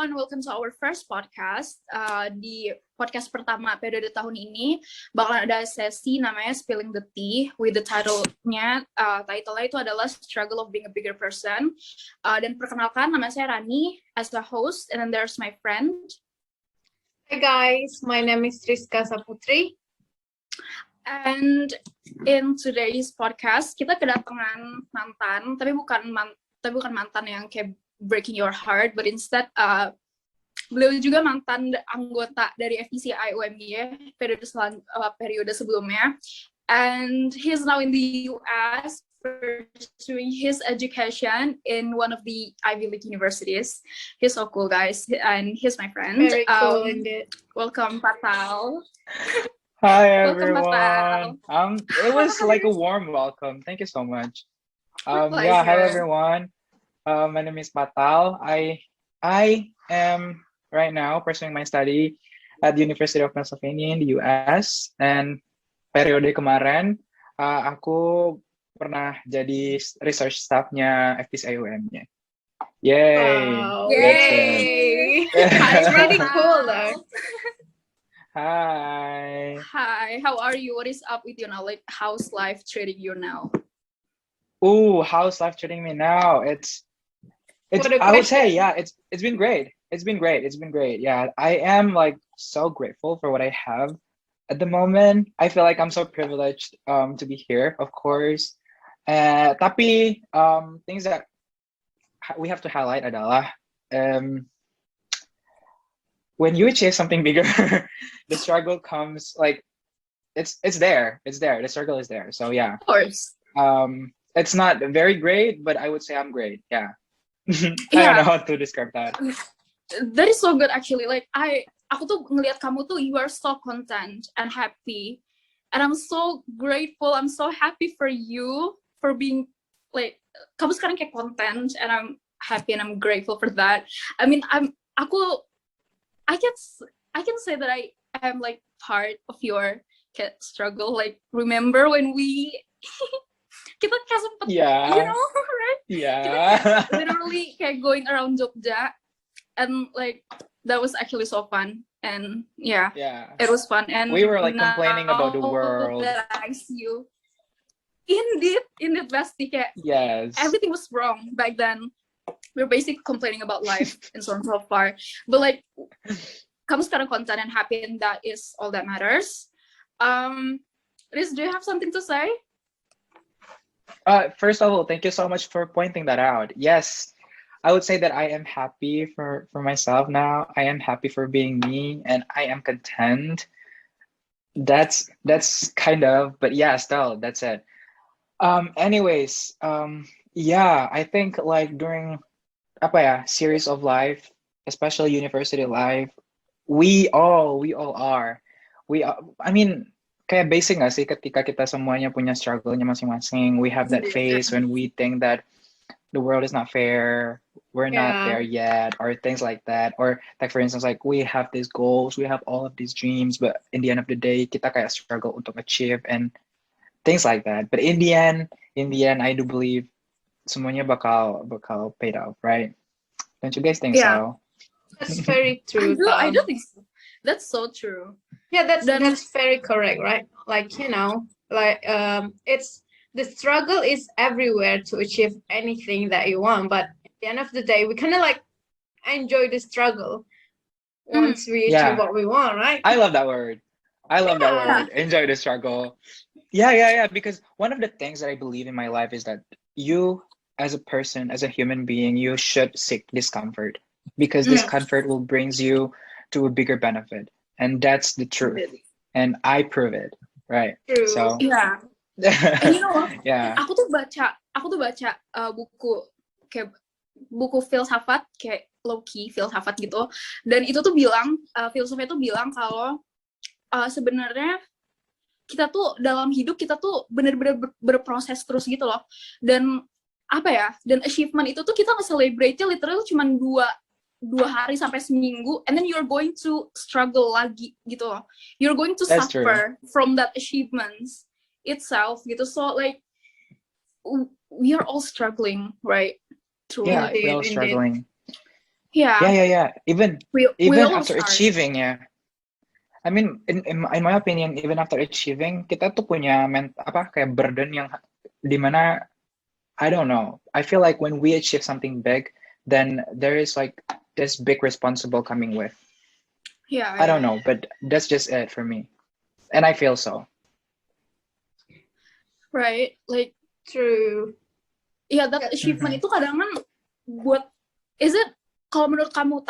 everyone, welcome to our first podcast. Di podcast pertama periode tahun ini bakalan ada sesi namanya Spilling the Tea with the title-nya itu adalah Struggle of Being a Bigger Person. Dan perkenalkan, nama saya Rani as the host, and then there's my friend. Hi guys, my name is Rizka Saputri. And in today's podcast, kita kedatangan mantan, tapi bukan mantan yang kayak breaking your heart, but instead beliau juga mantan anggota dari FPCI UMY periode sebelumnya, and he's now in the US pursuing his education in one of the Ivy League universities. He's so cool, guys, and he's my friend. Very cool indeed. Welcome, Patal. Hi Welcome, everyone. It was like a warm welcome. Thank you so much. Hi everyone. My name is Patal. I am right now pursuing my study at the University of Pennsylvania in the US. And periode kemarin, aku pernah jadi research staff-nya FPCI UMY. Yay! Wow. Yay! It's really cool though. Hi. Hi, how are you? What is up with you now? Like, how's life treating you now? Ooh, how's life treating me now? I would say, yeah, it's been great. It's been great. Yeah, I am like so grateful for what I have at the moment. I feel like I'm so privileged to be here, of course. Tapi things that we have to highlight adalah when you achieve something bigger, the struggle comes like it's there. The struggle is there. So yeah. Of course. It's not very great, but I would say I'm great. Yeah. I don't know how to describe that. That is so good actually. Like aku tuh ngelihat kamu tuh, you are so content and happy, and I'm so grateful. I'm so happy for you for being like kamu sekarang kayak content, and I'm happy and I'm grateful for that. I mean, I can say that I am like part of your struggle. Like, remember when we kita kayak sempet, you know, right? Yeah. Kita literally kayak going around Jogja, and like that was actually so fun, and yeah, it was fun. And we were like complaining about the world. That I see you, indeed, Basti, kayak yes, everything was wrong back then. We were basically complaining about life and so on so far, but like kamu sekarang content and happy, and that is all that matters. Riz, do you have something to say? First of all, thank you so much for pointing that out. Yes, I would say that I am happy for myself now. I am happy for being me, and I am content. That's kind of, but yeah, still, that's it. Anyways, yeah, I think like during series of life, especially university life, we all are. I mean, kayak basic nggak sih ketika kita semuanya punya struggle-nya masing-masing. We have that phase when we think that the world is not fair, we're not there yet, or things like that. Or like for instance, like we have these goals, we have all of these dreams, but in the end of the day, kita kayak struggle untuk achieve and things like that. But in the end, I do believe semuanya bakal paid off, right? Don't you guys think so? That's very true. I do think so. That's so true. Yeah, that's very correct, right? Like, you know, like it's the struggle is everywhere to achieve anything that you want, but at the end of the day, we kind of like enjoy the struggle once we achieve what we want, right? I love that word. Enjoy the struggle. Yeah. Because one of the things that I believe in my life is that you, as a person, as a human being, you should seek discomfort, because discomfort will brings you to a bigger benefit, and that's the truth. And I prove it, right? True. So yeah. And you know what? Yeah. Aku tuh baca buku filsafat, kayak low key filsafat gitu, dan itu tuh bilang filsufnya tuh bilang kalau sebenarnya kita tuh dalam hidup kita tuh benar-benar berproses terus gitu loh, dan achievement itu tuh kita nge-celebrate-nya literally cuma dua hari sampai seminggu, and then you're going to struggle lagi gitu loh. You're going to suffer from that achievements itself gitu. So like we are all struggling, right? We're all struggling. Yeah, Even we all after start. achieving, I mean, in my opinion, even after achieving, kita tuh punya kayak burden yang dimana, I don't know. I feel like when we achieve something big, then there is like this big responsible coming with. Yeah, I don't know, but that's just it for me, and I feel so. right. Like, True. yeah, that achievement itu kadang kan buat, is it, kalau menurut kamu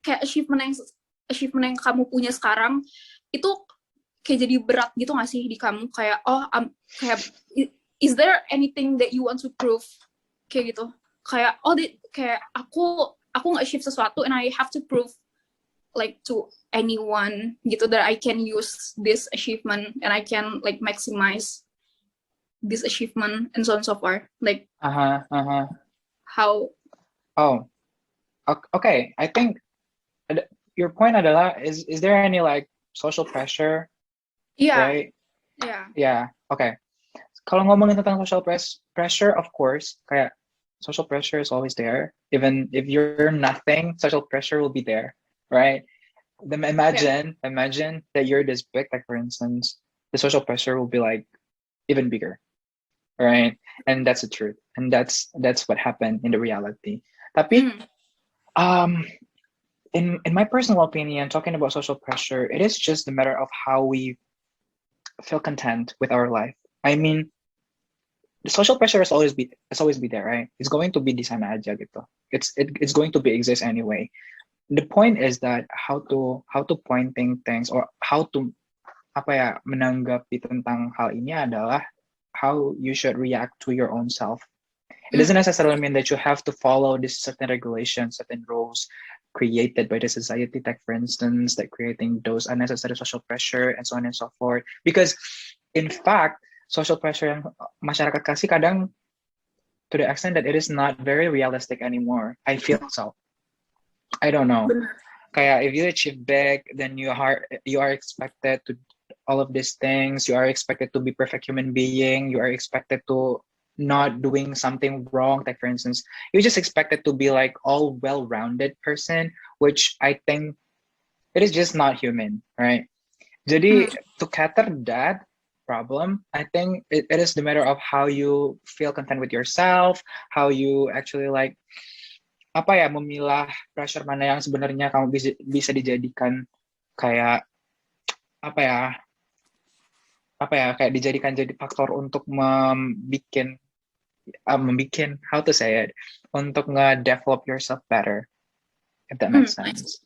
kayak achievement yang kamu punya sekarang itu kayak jadi berat gitu nggak sih di kamu, kayak kayak is there anything that you want to prove, kayak gitu, kayak kayak aku nge-achieve sesuatu and I have to prove like to anyone gitu that I can use this achievement and I can like maximize this achievement and so on and so forth, like how. Oh, okay. I think your point adalah, is there any like social pressure? Yeah. Right? Yeah. Okay. Kalau ngomongin tentang social pressure, of course, kayak social pressure is always there. Even if you're nothing, social pressure will be there, right? Then imagine that you're this big, like for instance, the social pressure will be like even bigger, right? And that's the truth, and that's what happened in the reality. Tapi, in my personal opinion, talking about social pressure, it is just a matter of how we feel content with our life. I mean, the social pressure is always be there, right? It's going to be di sana aja gitu. It's going to be exist anyway. The point is that how to pointing things, or how to menanggapi tentang hal ini adalah how you should react to your own self. It doesn't necessarily mean that you have to follow this certain regulations, certain rules created by the society, like for instance, like creating those unnecessary social pressure and so on and so forth. Because in fact, social pressure yang masyarakat kasih kadang, to the extent that it is not very realistic anymore. I feel so. I don't know. Kayak if you achieve big, then you are expected to all of these things. You are expected to be perfect human being. You are expected to not doing something wrong. Like for instance, you're just expected to be like all well-rounded person, which I think it is just not human, right? Jadi to cater that problem, I think it is the matter of how you feel content with yourself, how you actually like memilah pressure mana yang sebenarnya kamu bisa dijadikan kayak kayak dijadikan jadi faktor untuk membikin how to say it, untuk nge-develop yourself better, if that makes sense.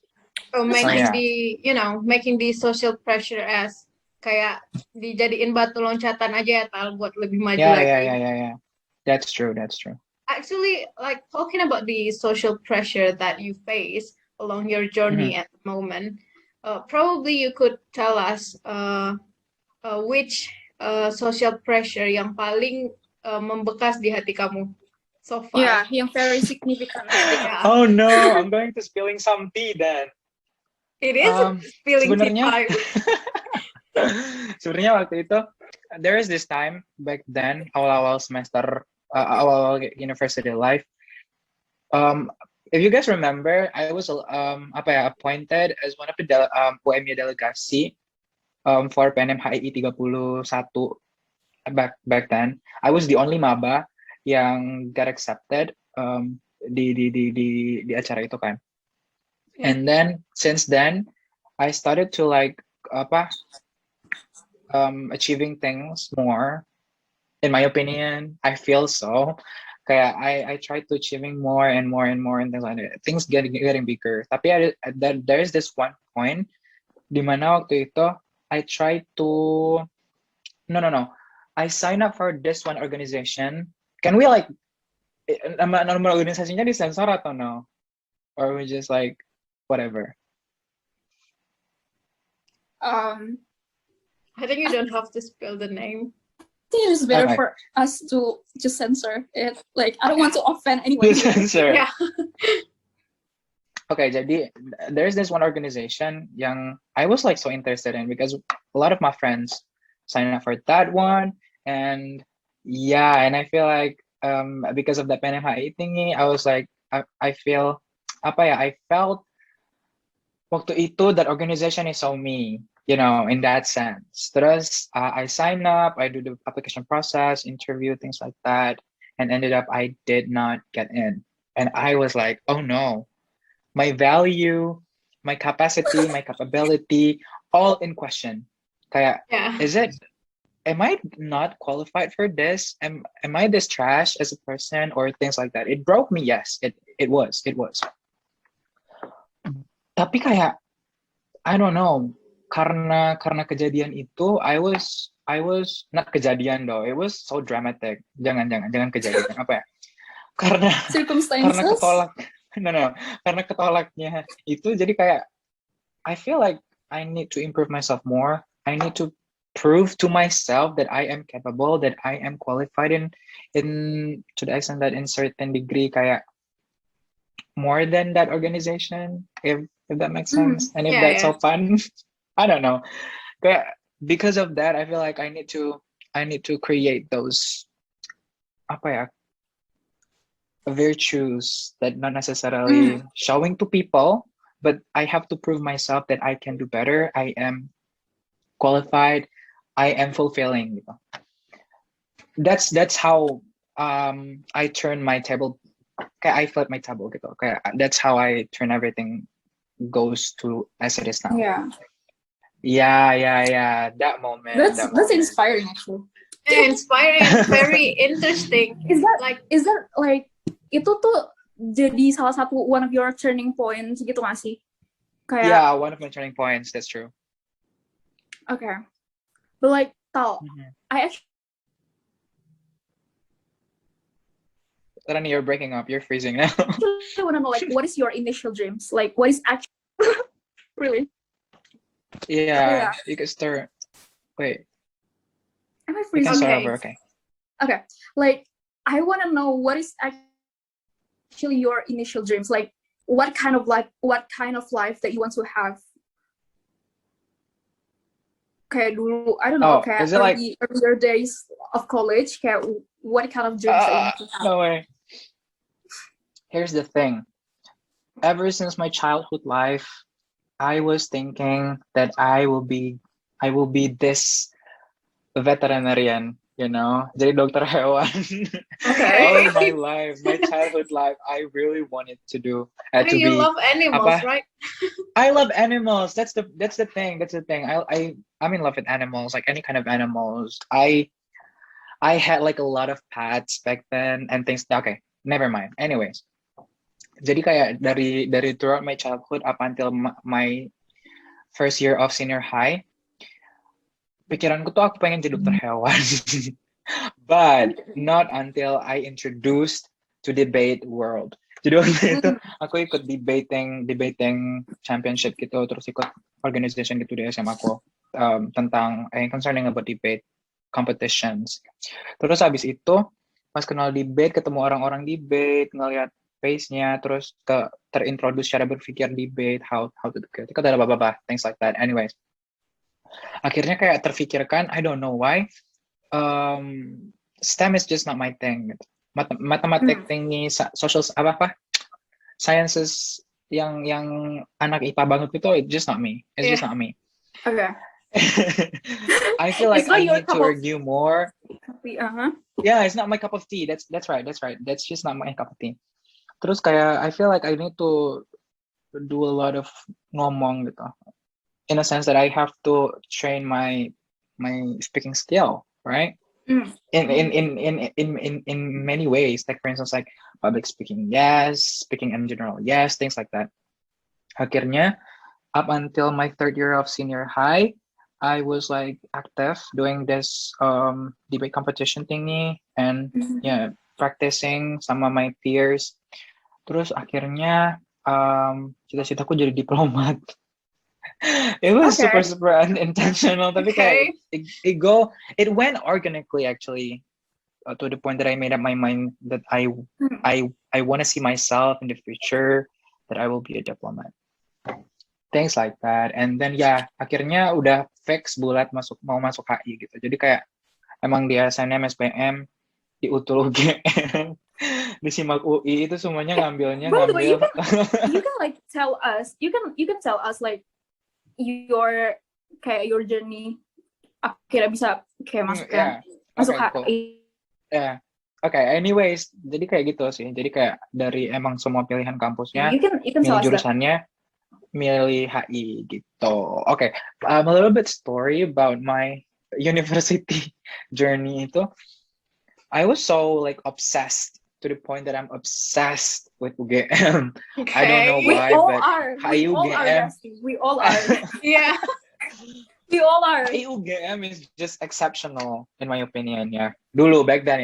So making the social pressure as kayak dijadiin batu loncatan aja ya Tal, buat lebih maju lagi. Yeah. That's true. Actually, like talking about the social pressure that you face along your journey at the moment, probably you could tell us which social pressure yang paling membekas di hati kamu so far. Yeah, yang very significant. Yeah. Oh no, I'm going to spilling some tea then. It is spilling tea time. Sebenarnya waktu itu, there is this time back then, awal-awal semester, awal university life. If you guys remember, I was appointed as one of the UMY delegasi for PNMHI 31 back then. I was the only maba yang got accepted di acara itu kan. And then since then I started to like achieving things more. In my opinion, I feel so. Kayak I try to achieving more and more and things like that. Things getting bigger. Tapi there is this one point di mana waktu itu I try to I sign up for this one organization. Can we like nama organisasinya disensor atau no? Or we just like whatever? I think you don't have to spell the name. I think it's better for us to just censor it. Like, I don't want to offend anyone. Censor. Yeah. Okay, jadi there's this one organization yang I was like so interested in because a lot of my friends signed up for that one, and I feel like because of the PNMHI thingy, I was like I feel I felt waktu itu that organization is so me, in that sense. Terus I sign up, I do the application process, interview, things like that, and ended up I did not get in. And I was like, oh no, my value, my capacity, my capability, all in question. Kayak, am I not qualified for this? Am I this trash as a person or things like that? It broke me, yes, it was. Tapi kayak, I don't know, karena kejadian itu, I was not kejadian though. It was so dramatic. Jangan kejadian. Apa ya? Karena ketolak. No. Karena ketolaknya itu jadi kayak, I feel like I need to improve myself more. I need to prove to myself that I am capable, that I am qualified in to the extent that in certain degree kayak more than that organization, if that makes sense. And if that's so fun, I don't know. But because of that, I feel like I need to create those virtues that not necessarily showing to people, but I have to prove myself that I can do better. I am qualified. I am fulfilling. That's how I turn my table. I flip my table gitu. That's how I turn everything goes to as it is now. Yeah. That moment. That's inspiring actually. Inspiring, very interesting. Is that like itu tuh jadi salah satu one of your turning points gitu nggak sih? Kayak, yeah, one of my turning points. That's true. Okay, but like Tal, I actually. Rani, you're breaking up. You're freezing now. I want to know, like, what is your initial dreams? Like, what is actually really? Yeah, you can start. Wait. Am I freezing? Okay. Like, I want to know what is actually your initial dreams. Like, what kind of life that you want to have? Kayak dulu, I don't know. Kayak earlier days of college. Kayak what kind of dreams that you want to have? No way. Here's the thing. Ever since my childhood life, I was thinking that I will be this veterinarian, jadi dokter hewan. Okay. All my life, my childhood life, I really wanted to do. You love animals, right? I love animals. That's the thing. I'm in love with animals, like any kind of animals. I had like a lot of pets back then and things. Okay, never mind. Anyways. Jadi kayak dari throughout my childhood up until my first year of senior high, pikiranku tuh aku pengen jadi dokter hewan. But not until I introduced to debate world. Jadi waktu itu aku ikut debating championship gitu, terus ikut organization gitu di SMA aku tentang concerning about debate competitions. Terus habis itu pas kenal debate, ketemu orang-orang debate, ngeliat face-nya, terus terintroduce cara berpikir debate, how to do it, things like that. Anyways, akhirnya kayak terfikirkan, I don't know why, STEM is just not my thing. Matematik tinggi, social sciences yang anak IPA banget itu, it's just not me. It's just not me. Okay. I feel like I need to argue more. Yeah, it's not my cup of tea. That's right. That's just not my cup of tea. Terus kayak I feel like I need to do a lot of ngomong gitu. In a sense that I have to train my speaking skill, right? In many ways, like for instance, like public speaking, yes, speaking in general, yes, things like that. Akhirnya up until my third year of senior high, I was like active doing this debate competition thingy and practicing sama my peers. Terus akhirnya cita-citaku jadi diplomat. It was super unintentional, tapi kayak it went organically actually to the point that I made up my mind that I want to see myself in the future that I will be a diplomat. Things like that, and then akhirnya udah fix bulat mau masuk HI gitu. Jadi kayak emang di SNM SPM diutul UGM, disimak UI itu semuanya ngambilnya By the way, ngambil you can like tell us, you can tell us like your kayak your journey akhirnya bisa kayak masuk Okay, cool. HI. Yeah. Oke, anyways, jadi kayak gitu sih. Jadi kayak dari emang semua pilihan kampusnya, You can tell milih us that. jurusannya, milih HI gitu. Oke, a little bit story about my university journey itu. I was so like obsessed to the point that I'm obsessed with UGM. I don't know Okay. why, We all but are. We all are, UGM. Dusty. We all are. Yeah. We all are. UGM is just exceptional in my opinion. Yeah, dulu back then.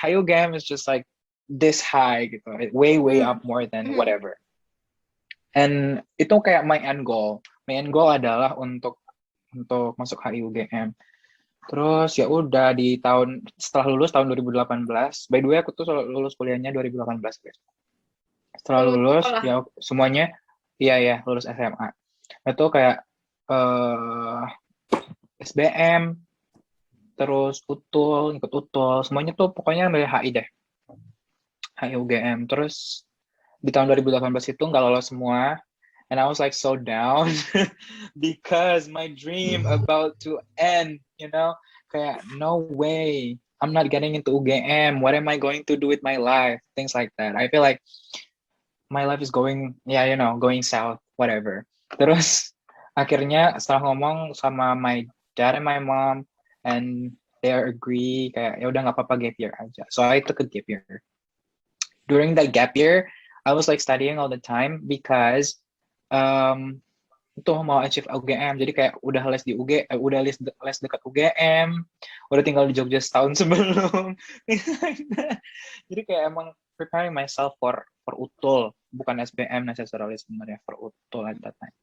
UGM is just like this high gitu, way up more than whatever. And itu kayak my end goal. My end goal adalah untuk masuk HI UGM. Terus ya udah di setelah lulus tahun 2018. By the way aku tuh lulus kuliahnya 2018 guys. Setelah lulus ya semuanya iya lulus SMA. Itu kayak SBM terus ikut utul semuanya tuh pokoknya dari HI deh. HI UGM. Terus di tahun 2018 itu nggak lolos semua. And I was like so down because my dream about to end, you know, kayak no way, I'm not getting into UGM. What am I going to do with my life? Things like that. I feel like my life is going, going south, whatever. Terus akhirnya setelah ngomong sama my dad and my mom, and they agree kayak ya udah nggak apa-apa gap year aja. So I took a gap year. During that gap year, I was like studying all the time because tuh mau achieve UGM, jadi kayak udah les di udah les dekat UGM, udah tinggal di Jogja setahun sebelum, jadi kayak emang preparing myself for utul, bukan SBM necessarily sebenarnya, for utul at that time.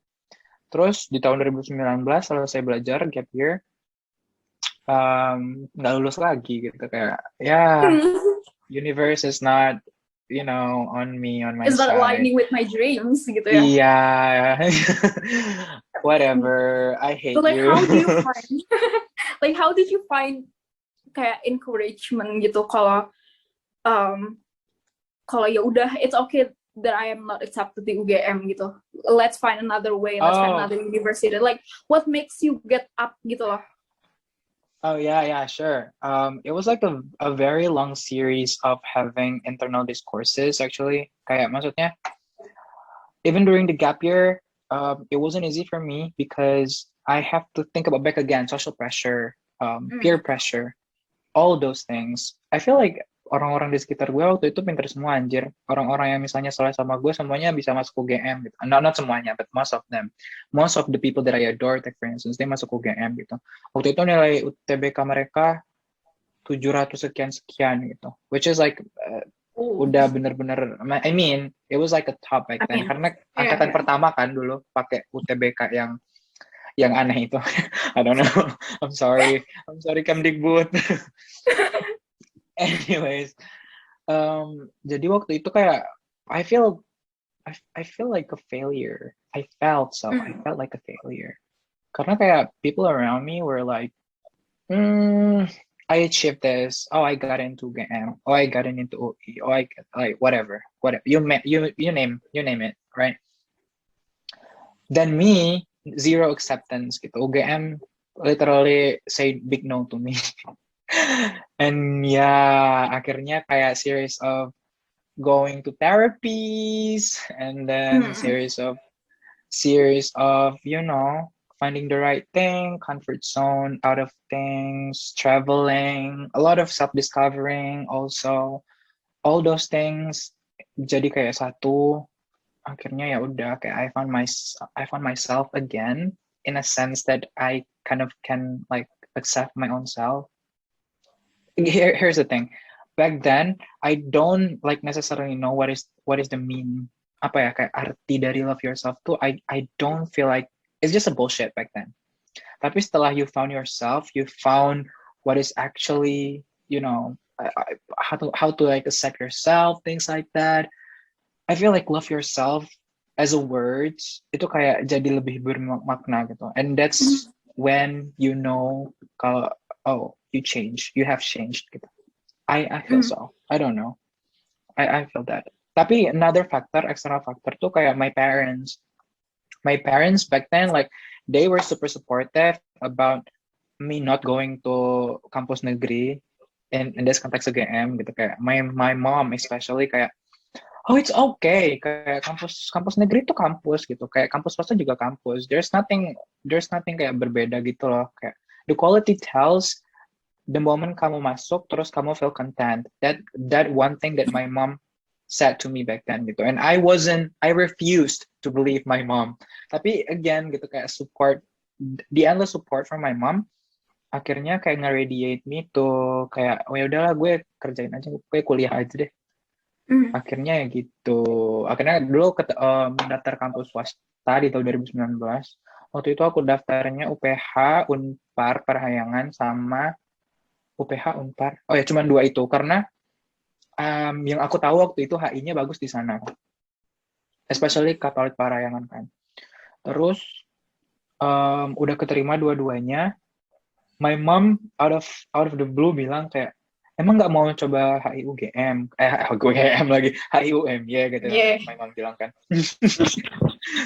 Terus di tahun 2019 selesai belajar gap year, nggak lulus lagi gitu, kayak universe is not on my It's side. not aligning with my dreams gitu ya. Yeah. Whatever. I hate So like you. how did you find kayak encouragement gitu kalau ya udah it's okay that I am not accepted di UGM gitu. Let's find another way, let's find another university. Like what makes you get up gitu loh. Oh yeah, sure. It was like a very long series of having internal discourses actually. Kayak maksudnya, even during the gap year, it wasn't easy for me because I have to think about back again social pressure, peer pressure, all those things. I feel like orang-orang di sekitar gue waktu itu pintar semua anjir. Orang-orang yang misalnya salah sama gue semuanya bisa masuk UGM gitu. Not semuanya, but most of them. Most of the people that I adore, like for instance, they masuk UGM gitu. Waktu itu nilai UTBK mereka 700 sekian gitu. Which is like udah bener-bener, I mean, it was like a top back then. Karena angkatan pertama kan dulu pakai UTBK yang aneh itu. I don't know. I'm sorry Kemdikbud. Anyways, jadi waktu itu kayak I feel like a failure. I felt like a failure. Karena kayak people around me were like, I achieved this. Oh, I got into UGM. Oh, I got into OE. Oh, I like whatever. You name it, right? Then me, zero acceptance gitu. UGM literally say big no to me. And akhirnya kayak series of going to therapies, and then series of finding the right thing, comfort zone, out of things, traveling, a lot of self-discovering also, all those things jadi kayak satu. Akhirnya ya udah kayak I found myself again in a sense that I kind of can like accept my own self. Here's the thing. Back then, I don't like necessarily know what is the mean, apa ya, kayak arti dari love yourself tuh. I don't feel like it's just a bullshit back then. Tapi setelah you found yourself, you found what is actually, how to like accept yourself, things like that. I feel like love yourself as a word itu kayak jadi lebih bermakna gitu. And that's when kalau you change, you have changed gitu. I feel so. I don't know. I feel that. Tapi another factor, external factor tuh kayak my parents. My parents back then, like, they were super supportive about me not going to kampus negeri in this context UGM gitu. Kayak my mom especially kayak, oh it's okay, kayak kampus negeri itu kampus gitu, kayak kampus swasta juga kampus. There's nothing kayak berbeda gitu loh. Kayak the quality tells the moment kamu masuk terus kamu feel content. That one thing that my mom said to me back then gitu. And I refused to believe my mom. Tapi again gitu, kayak support, the endless support from my mom akhirnya kayak nge-radiate me to kayak, oh ya udahlah gue kerjain aja, gue kuliah aja deh. Akhirnya ya gitu. Akhirnya dulu daftar kampus swasta di tahun 2019. Waktu itu aku daftarnya UPH, Unpar, Parahyangan, sama UPH, Unpar. Oh ya, cuma 2 itu. Karena yang aku tahu waktu itu HI-nya bagus di sana. Especially Katolik Parahyangan kan. Terus udah keterima dua-duanya. My mom out of the blue bilang kayak, emang nggak mau coba HI UGM, UGM lagi, HI UMY gitu. Yeah. My mom bilang kan.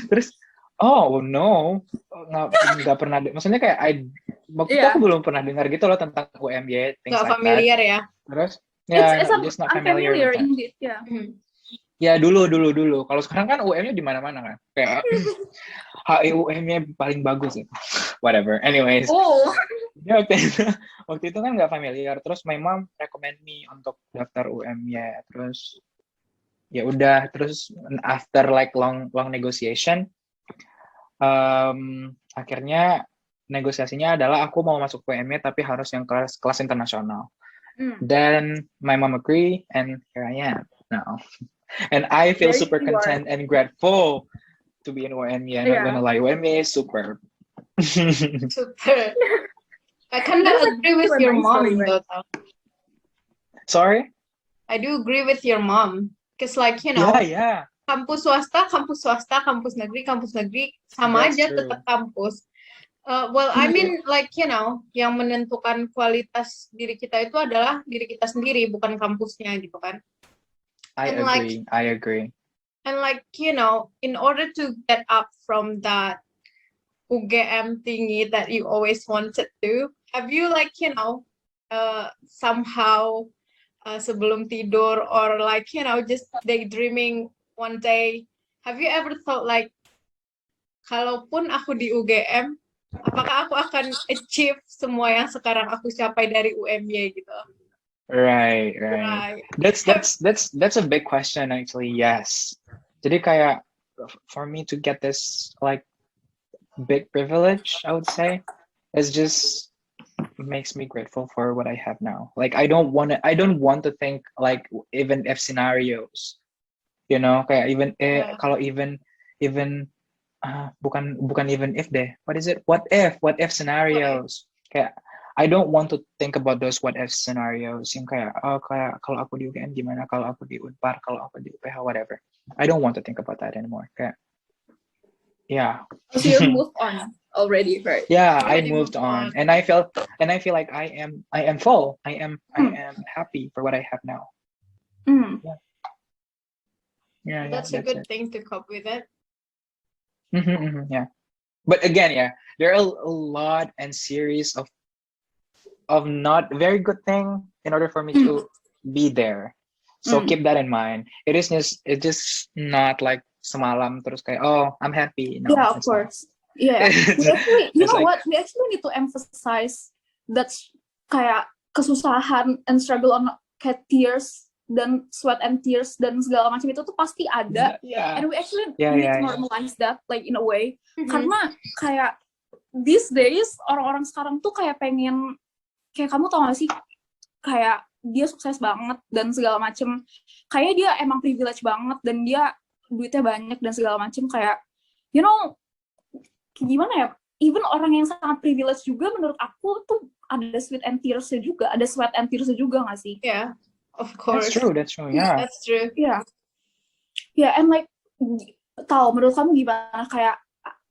Terus, oh no, nggak pernah, maksudnya kayak waktu itu aku belum pernah dengar gitu loh tentang UMY, things Nggak like familiar that. ya? Terus, It's just not familiar with that. indeed, yeah. Ya dulu. Kalau sekarang kan UM-nya di mana-mana kan. Kayak HI UM-nya paling bagus ya. Whatever. Anyways. Oh. Ya, waktu itu kan nggak familiar. Terus my mom recommend me untuk daftar UM-nya. Terus ya udah. Terus after like long negotiation, akhirnya negosiasinya adalah aku mau masuk UM-nya tapi harus yang kelas internasional. Then my mom agree and here I am now. And I feel super content and grateful to be in UMY. I'm not gonna lie, UMY is super. Super. I kind of agree with your mom though. Sorry? I do agree with your mom. Because like, you know, Yeah. kampus swasta, kampus negeri sama That's aja true. tetap kampus. Well, I mean like, you know, yang menentukan kualitas diri kita itu adalah diri kita sendiri, bukan kampusnya gitu kan. I agree. And like, you know, in order to get up from that UGM thingy that you always wanted to, have you like, you know, somehow sebelum tidur or like, you know, just daydreaming one day, have you ever thought like, kalaupun aku di UGM, apakah aku akan achieve semua yang sekarang aku capai dari UMY gitu? Right. That's a big question actually. Yes. Jadi kayak for me to get this like big privilege, I would say, is just makes me grateful for what I have now. Like I don't want to think like even if scenarios, you know, kayak kalau even bukan even if deh. What is it? What if scenarios? Kayak I don't want to think about those what if scenarios. Yang kayak kalau aku di UGM gimana, kalau aku di Unpar, kalau aku di UPH, whatever. I don't want to think about that anymore. Kayak, yeah. So you moved on already, right? Yeah, I moved on, and I feel like I am full. I am happy for what I have now. Yeah. That's a good thing to cope with it. Yeah, but again, there are a lot and series of not very good thing in order for me to be there. So keep that in mind. It's just not like semalam terus kayak, oh, I'm happy. No, yeah, of course. Yeah. You know what? We actually need to emphasize that's kayak kesusahan and struggle on kayak tears dan sweat and tears dan segala macam itu tuh pasti ada. Yeah. And we actually need to normalize that like in a way. Karena kayak these days orang-orang sekarang tuh kayak pengen, kayak kamu tau gak sih, kayak dia sukses banget dan segala macem, kayak dia emang privilege banget dan dia duitnya banyak dan segala macem, kayak you know, gimana ya, even orang yang sangat privilege juga menurut aku tuh ada sweat and tears-nya juga gak sih? Yeah, of course. That's true, yeah. That's true. Yeah, and like, menurut kamu gimana, kayak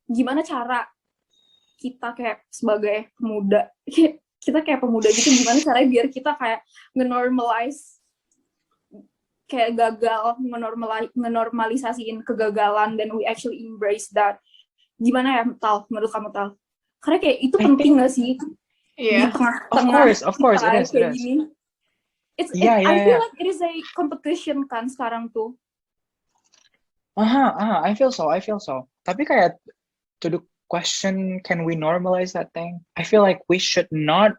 gimana cara kita kayak sebagai pemuda kita kayak pemuda gitu, gimana caranya biar kita kayak nge-normalize kayak gagal, ngenormalisasiin kegagalan, dan we actually embrace that. Gimana ya, Tal, menurut kamu, Tal? Karena kayak itu penting nggak sih? Di Yeah. tengah-tengah Of course, kita it is. kayak gini. I feel like it is a competition kan sekarang tuh. I feel so. Tapi kayak to the question, can we normalize that thing? I feel like we should not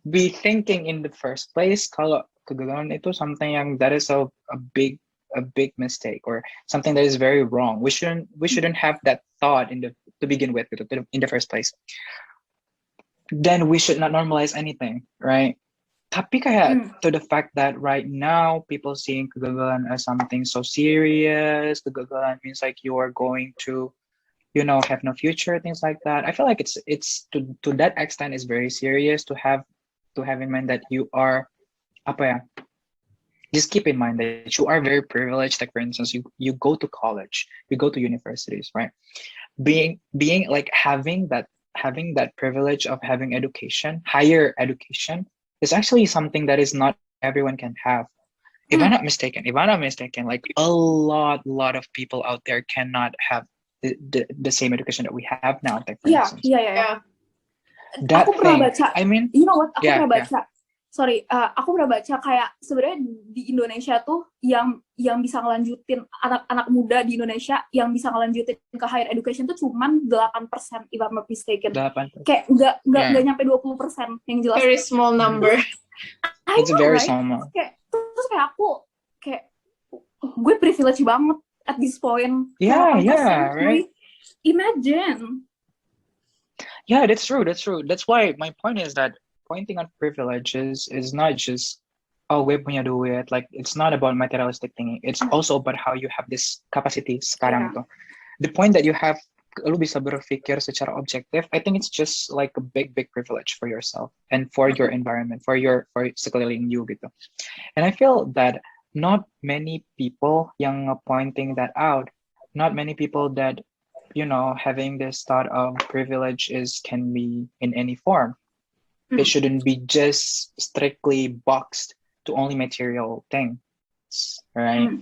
be thinking in the first place kalau kegagalan itu something yang that is a big mistake or something that is very wrong. We shouldn't have that thought to begin with in the first place. Then we should not normalize anything, right? Tapi kayak to the fact that right now people seeing kegagalan as something so serious, kegagalan means like you are going to, have no future, things like that. I feel like it's to that extent is very serious to have in mind that you are just keep in mind that you are very privileged. Like for instance, you go to college, you go to universities, right? Being like having that privilege of having education, higher education, is actually something that is not everyone can have. If I'm not mistaken, like a lot of people out there cannot have the same education that we have now. Like for instance. Yeah. That aku pernah thing, baca, I mean, you know what? Aku yeah, pernah baca. Sorry, aku pernah baca kayak sebenarnya di Indonesia tuh yang bisa ngelanjutin anak muda di Indonesia yang bisa ngelanjutin ke higher education tuh cuman 8% if I'm not mistaken. 8%. Kayak nggak nyampe 20% yang jelas. Very small number. It's very small. Terus kayak aku kayak gue privilege banget at this point. Yeah, Right? right. Imagine. Yeah, that's true. That's why my point is that pointing on privileges is not just gue punya duit. Like it's not about materialistic thing. It's also about how you have this capacity sekarang tuh. The point that you have, lu bisa berpikir secara objektif. I think it's just like a big privilege for yourself and for your environment, for sekeliling you gitu. And I feel that not many people yang pointing that out, not many people that having this thought of privilege can be in any form. It shouldn't be just strictly boxed to only material things, right?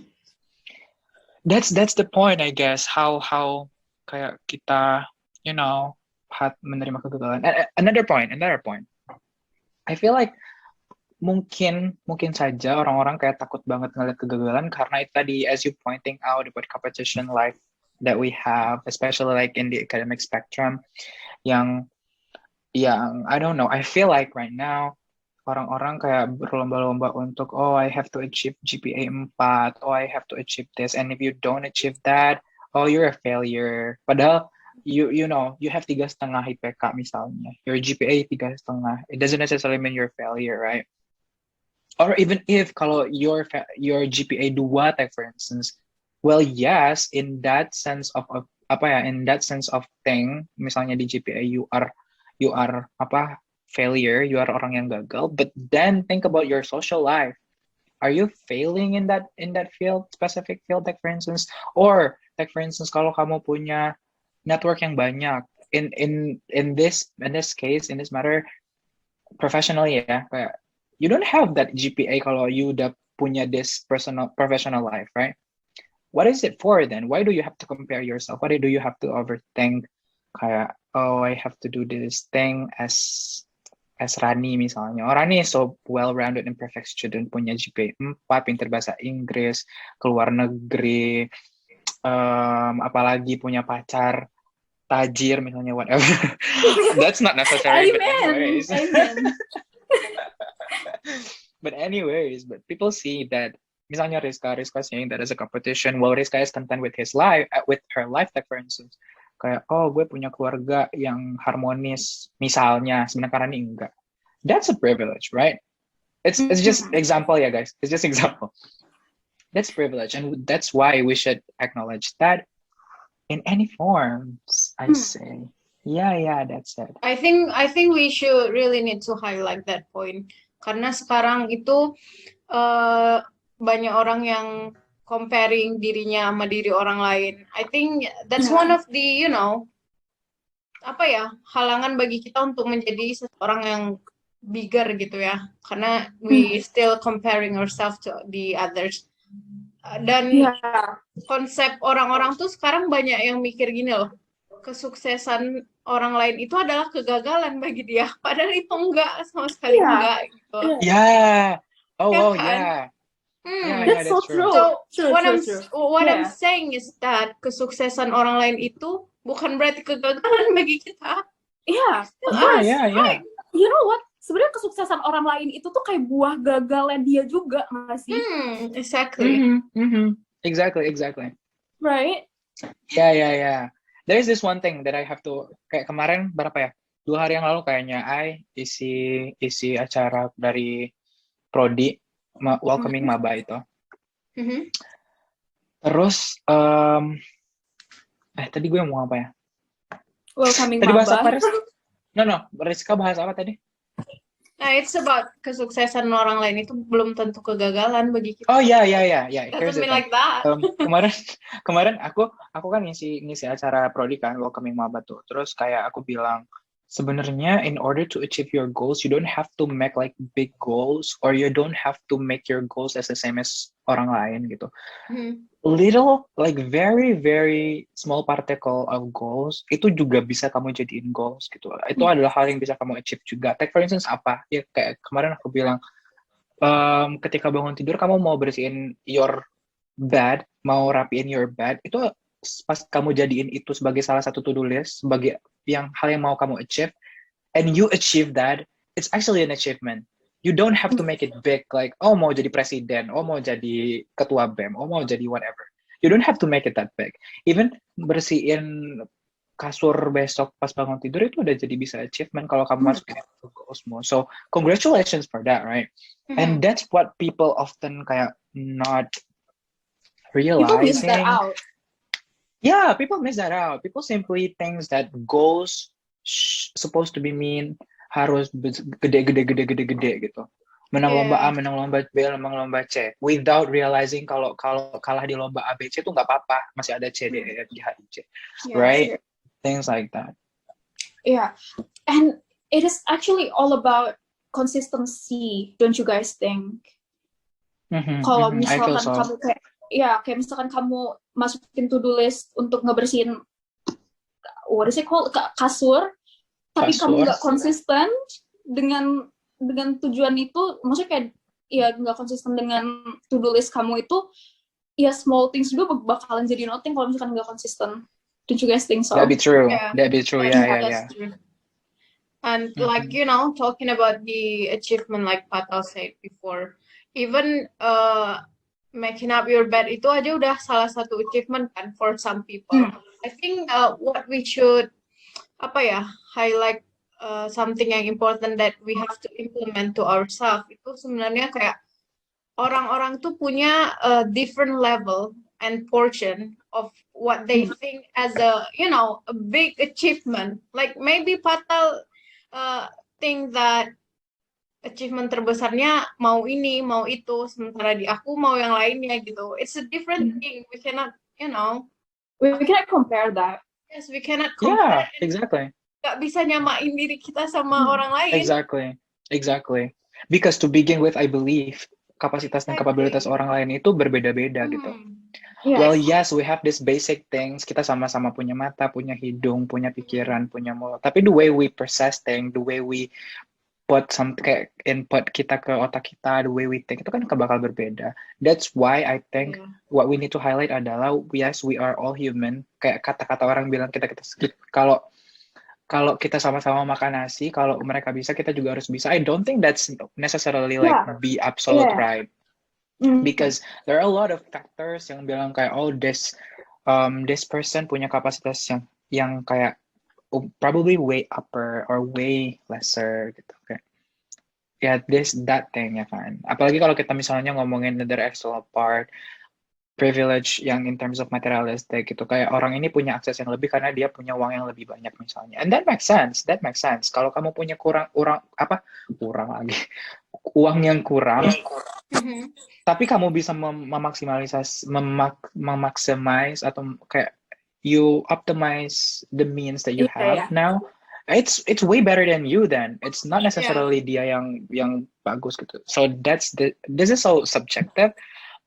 That's the point, I guess. How kayak kita, menerima kegagalan. Another point. I feel like mungkin saja orang-orang kayak takut banget ngeliat kegagalan karena itu tadi, as you pointing out about competition life that we have, especially like in the academic spectrum, yang I don't know, I feel like right now orang-orang kayak berlomba-lomba untuk I have to achieve GPA 4, I have to achieve this, and if you don't achieve that, you're a failure. Padahal you have 3,5 IPK misalnya, your GPA 3,5, it doesn't necessarily mean you're a failure, right? Or even if kalau your GPA 2, like for instance, well, yes, in that sense of thing, misalnya di GPA you are failure, you are orang yang gagal, but then think about your social life. Are you failing in that specific field, like for instance, kalau kamu punya network yang banyak in this case, in this matter, professionally ya, kayak you don't have that GPA kalau you udah punya this professional life, right? What is it for then? Why do you have to compare yourself? Why do you have to overthink? Kayak, I have to do this thing as Rani misalnya. Rani is so well-rounded and perfect student, punya GPA 4, pintar bahasa Inggris, keluar negeri, apalagi punya pacar tajir misalnya, whatever. That's not necessary. Amen. But anyways, people see that. Misalnya Rizka saying that as a competition, while Rizka is content with her life, like for instance, kayak gue punya keluarga yang harmonis, misalnya, sebenarnya ini enggak. That's a privilege, right? It's just example ya guys. It's just example. That's privilege, and that's why we should acknowledge that in any forms. I say, yeah, that's it. I think we should really need to highlight that point karena sekarang itu banyak orang yang comparing dirinya sama diri orang lain. I think that's one of the, halangan bagi kita untuk menjadi seseorang yang bigger gitu ya, karena we still comparing ourselves to the others. Dan konsep orang-orang tuh sekarang banyak yang mikir gini loh, kesuksesan orang lain itu adalah kegagalan bagi dia, padahal itu enggak, sama sekali enggak gitu. Yeah. Oh, Ya wow, kan? yeah. Yeah, That's so true. So what I'm saying is that kesuksesan orang lain itu bukan berarti kegagalan bagi kita. Yeah. Yeah. You know what? Sebenarnya kesuksesan orang lain itu tuh kayak buah gagalnya dia juga, nggak sih? Exactly. Exactly. Right? Yeah. There is this one thing that I have to, kayak kemarin berapa ya? 2 hari yang lalu kayaknya I isi acara dari Prodi welcoming maba itu. Terus tadi gue mau apa ya? Welcoming tadi maba. bahas apa, Res? No, Rizka bahas apa tadi? Nah, it's about kesuksesan orang lain itu belum tentu kegagalan bagi kita. Oh ya. Doesn't mean like that. Kemarin aku kan ngisi acara Prodi kan, welcoming maba tuh. Terus kayak aku bilang, sebenarnya in order to achieve your goals, you don't have to make like big goals, or you don't have to make your goals as the same as orang lain gitu. Little, like very very small particle of goals itu juga bisa kamu jadiin goals gitu. Itu adalah hal yang bisa kamu achieve juga. Take for instance apa? Ya kayak kemarin aku bilang, ketika bangun tidur kamu mau bersihin your bed, mau rapiin your bed, itu pas kamu jadiin itu sebagai salah satu to-do list, sebagai hal yang mau kamu achieve, and you achieve that, it's actually an achievement. You don't have to make it big, like, oh mau jadi presiden, oh mau jadi ketua BEM, oh mau jadi whatever. You don't have to make it that big. Even bersihin kasur besok pas bangun tidur itu udah jadi bisa achievement kalau kamu masukin itu goals semua. So congratulations for that, right? And that's what people often kayak not realizing. People miss that out. Yeah, people miss that out. People simply think that goals supposed to be mean harus gede gitu. Menang lomba A, menang lomba B, menang lomba C. Without realizing kalau kalah di lomba A, B, C itu nggak apa-apa. Masih ada C, D, E, F, G, H, I, J. Right? Things like that. Yeah. And it is actually all about consistency, don't you guys think? Kalau misalkan kamu kayak misalkan kamu masukin to-do list untuk ngebersihin what is it called, kasur, tapi kamu nggak konsisten dengan tujuan itu, maksudnya kayak ya nggak konsisten dengan to-do list kamu itu, ya small things juga bakalan jadi nothing kalau misalkan nggak konsisten. Don't you guys think so? That'd be true. Yeah. Yeah. True. And like, you know, talking about the achievement like Patal said before, even making up your bed itu aja udah salah satu achievement kan for some people. I think what we should highlight something yang important that we have to implement to ourselves itu sebenarnya kayak orang-orang tuh punya a different level and portion of what they think as a big achievement. Like maybe Patal think that achievement terbesarnya mau ini, mau itu, sementara di aku mau yang lainnya gitu. It's a different thing. We cannot, we cannot compare that. Yes, we cannot compare. Yeah, exactly. Gak bisa nyamain diri kita sama orang lain. Exactly. Because to begin with, I believe kapasitas dan kapabilitas orang lain itu berbeda-beda gitu. Yes. Well, yes, we have these basic things. Kita sama-sama punya mata, punya hidung, punya pikiran, punya mulut. Tapi the way we process things, the way we put kayak input kita ke otak kita, the way we think itu kan bakal berbeda. That's why I think what we need to highlight adalah yes, we are all human. Kayak kata-kata orang bilang kita kalau kita sama-sama makan nasi, kalau mereka bisa kita juga harus bisa. I don't think that's necessarily like be absolute right. Because there are a lot of factors yang bilang kayak this person punya kapasitas yang kayak probably way upper or way lesser gitu kayak that thing ya kan. Apalagi kalau kita misalnya ngomongin the external part, privilege yang in terms of materialistic gitu, kayak orang ini punya akses yang lebih karena dia punya uang yang lebih banyak misalnya, and that makes sense. Kalau kamu punya uang yang kurang, tapi kamu bisa memaksimalis atau kayak you optimize the means that you have now, it's way better than you. Then it's not Yeah. necessarily dia yang bagus gitu. So this is so subjective,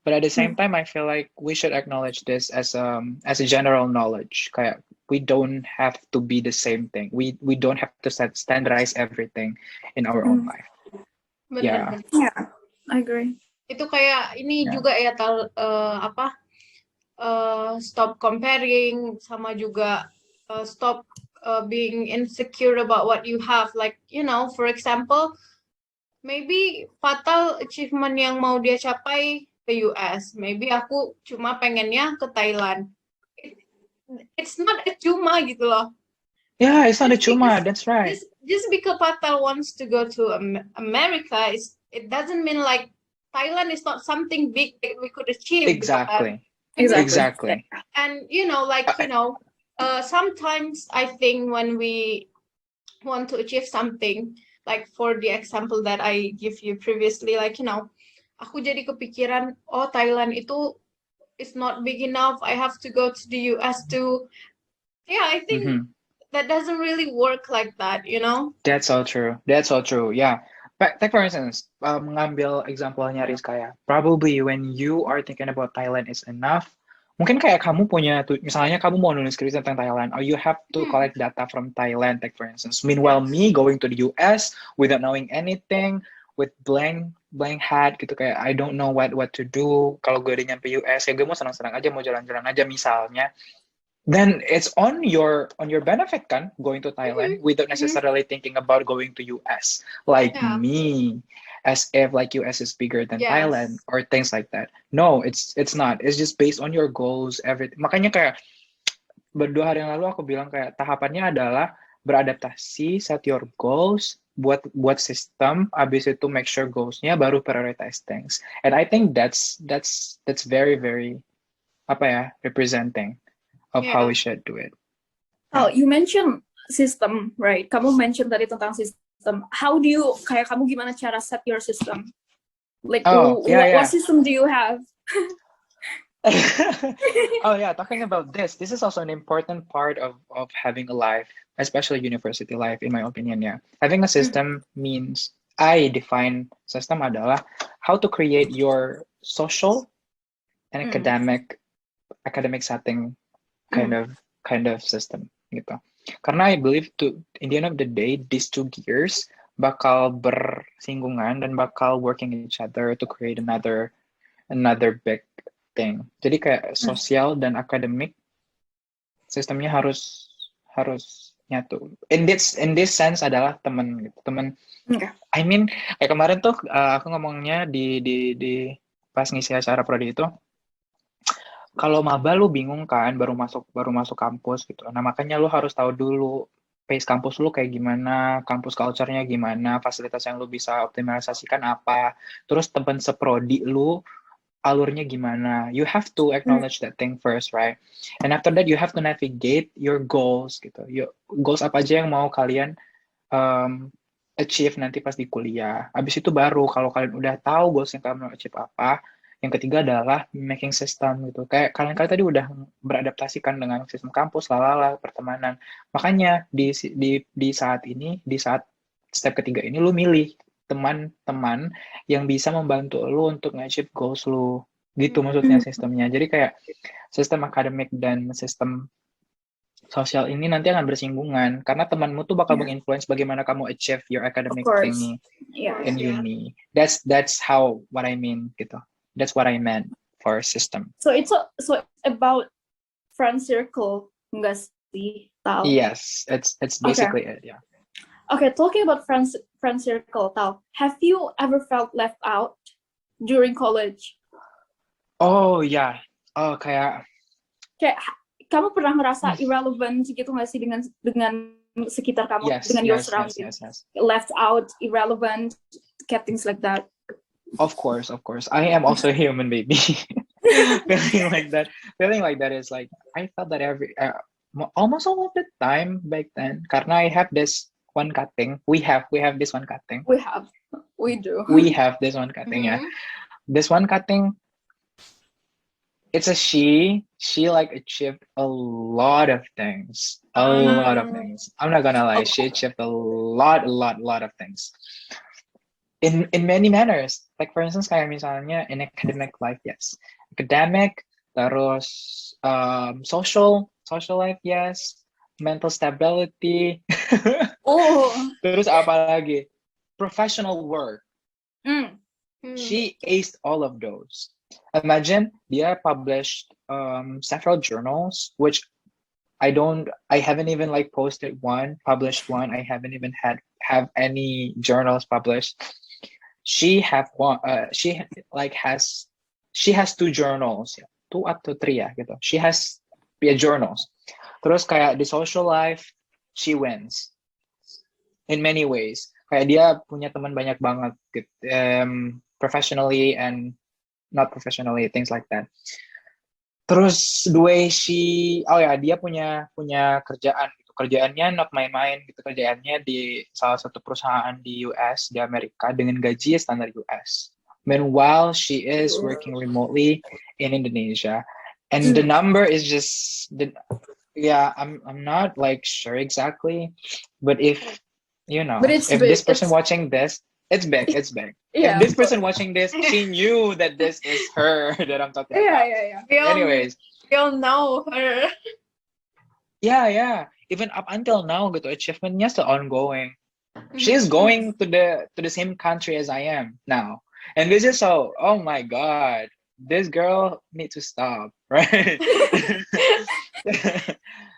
but at the same time I feel like we should acknowledge this as a general knowledge. Kayak we don't have to be the same thing. We don't have to standardize everything in our own life. Yeah. Bener-bener. Yeah, I agree. Itu kayak ini Yeah. juga ya stop comparing, sama juga stop being insecure about what you have. Like, for example, maybe fatal achievement yang mau dia capai ke US, maybe aku cuma pengennya ke Thailand. It's not a cuma gitu loh. Yeah, it's not a Just cuma. because- That's right. Just because Fatal wants to go to America, it doesn't mean like Thailand is not something big that we could achieve. gitu kan. Exactly. And sometimes I think when we want to achieve something, like for the example that I give you previously, like aku jadi kepikiran, oh Thailand itu is not big enough, I have to go to the US too. Yeah, I think Mhm. that doesn't really work like that, That's so true. Yeah. But take for instance, mengambil example-nya Rizka ya. Probably when you are thinking about Thailand is enough, mungkin kayak kamu punya, misalnya kamu mau nulis skripsi tentang Thailand, or you have to collect data from Thailand, take for instance. Meanwhile, me going to the US without knowing anything, with blank hat gitu, kayak I don't know what to do. Kalau gue udah nyampe US, ya gue mau senang-senang aja, mau jalan-jalan aja misalnya. Then it's on your benefit kan, going to Thailand without necessarily thinking about going to US, like Yeah. me, as if like US is bigger than Yes. Thailand or things like that. No, it's not. It's just based on your goals, everything. Makanya kayak berdua hari yang lalu aku bilang kayak tahapannya adalah beradaptasi, set your goals, buat sistem, abis itu make sure goalsnya, baru prioritize things. And I think that's very very representing of how we should do it. Oh, you mentioned system, right? Kamu mention tadi tentang system. How do you, kayak kamu gimana cara set your system? Like, what system do you have? Oh yeah, talking about this is also an important part of having a life, especially university life, in my opinion. Yeah, having a system means, I define system adalah how to create your social and academic setting kind of system gitu. Karena I believe in the end of the day, these two gears bakal bersinggungan dan bakal working each other to create another big thing. Jadi kayak sosial dan akademik sistemnya harus nyatu. In this sense adalah teman gitu. Teman. I mean, kayak kemarin tuh aku ngomongnya di pas ngisi acara prodi itu, kalau maba lu bingung kan, baru masuk kampus gitu. Nah, makanya lu harus tahu dulu pace kampus lu kayak gimana, kampus culture-nya gimana, fasilitas yang lu bisa optimalisasikan apa, terus teman seprodi lu alurnya gimana. You have to acknowledge that thing first, right? And after that you have to navigate your goals gitu. Goals apa aja yang mau kalian achieve nanti pas di kuliah. Abis itu baru kalau kalian udah tahu goals yang kalian mau achieve apa, yang ketiga adalah making system gitu. Kayak kalian tadi udah beradaptasikan dengan sistem kampus, pertemanan. Makanya di saat ini, di saat step ketiga ini, lu milih teman-teman yang bisa membantu lu untuk nge-achieve goals lu. Gitu maksudnya sistemnya. Jadi kayak sistem akademik dan sistem sosial ini nanti akan bersinggungan. Karena temanmu tuh bakal menginfluence bagaimana kamu achieve your academic thingy in uni. That's how what I mean gitu. That's what I meant for system. So it's about friend circle, enggak sih? Tal? Yes, it's basically it. Yeah. Okay, talking about friend circle, Tal, have you ever felt left out during college? Oh yeah. Oh kayak kamu pernah ngerasa irrelevant gitu nggak sih dengan sekitar kamu, dengan your surroundings? Yes. Left out, irrelevant, things like that. Of course. I am also a human, baby. Feeling like that is like, I felt that almost all of the time back then. Karena I have this one cutting. We have this one cutting. We do. We have this one cutting, yeah. This one cutting, it's a she like achieved a lot of things. A lot of things. I'm not gonna lie. She achieved a lot of things. In many manners. Like for instance, kayak misalnya in academic life, yes. Academic, terus social life, yes. Mental stability. Terus apa lagi? Professional work. She aced all of those. Imagine dia published several journals, which I haven't even like published one. I haven't even have any journals published. She has two journals, 2 atau 3 ya gitu. She has journals. Terus kayak di social life, she wins in many ways. Kayak dia punya teman banyak banget gitu, professionally and not professionally, things like that. Terus the way dia punya kerjaan gitu. Kerjaannya not main-main gitu. Kerjaannya di salah satu perusahaan di US, di Amerika dengan gaji standar US. Meanwhile, she is working remotely in Indonesia. And the number is just I'm not like sure exactly, but if this person watching this, it's big. Yeah, if this person watching this, she knew that this is her that I'm talking about. Yeah. Anyways, we all know her. Yeah. Even up until now, gitu, achievementnya still ongoing. She's going to the same country as I am now, and this is so. Oh my God, this girl needs to stop, right?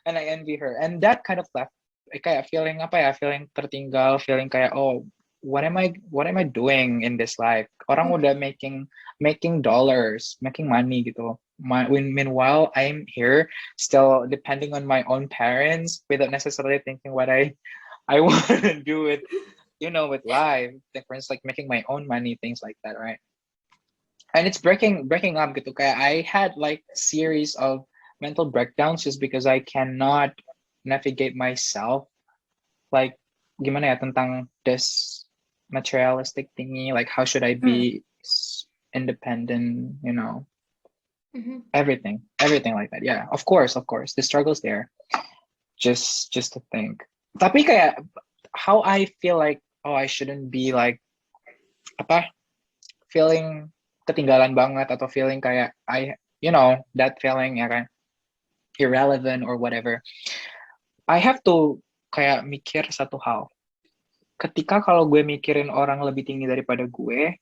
And I envy her, and that kind of left kayak feeling tertinggal, feeling kayak what am I doing in this life? Orang udah making dollars, making money gitu. Meanwhile, I'm here still depending on my own parents without necessarily thinking what I want to do with with life. Like for instance, like making my own money, things like that, right? And it's breaking up gitu. Kayak I had like series of mental breakdowns just because I cannot navigate myself. Like gimana ya tentang this materialistic thingy, like how should I be independent, everything like that. Yeah, of course the struggle's there, just to think. Tapi kayak how I feel like I shouldn't be like feeling ketinggalan banget atau feeling kayak that feeling ya kan irrelevant or whatever. I have to kayak mikir satu hal. Ketika kalau gue mikirin orang lebih tinggi daripada gue,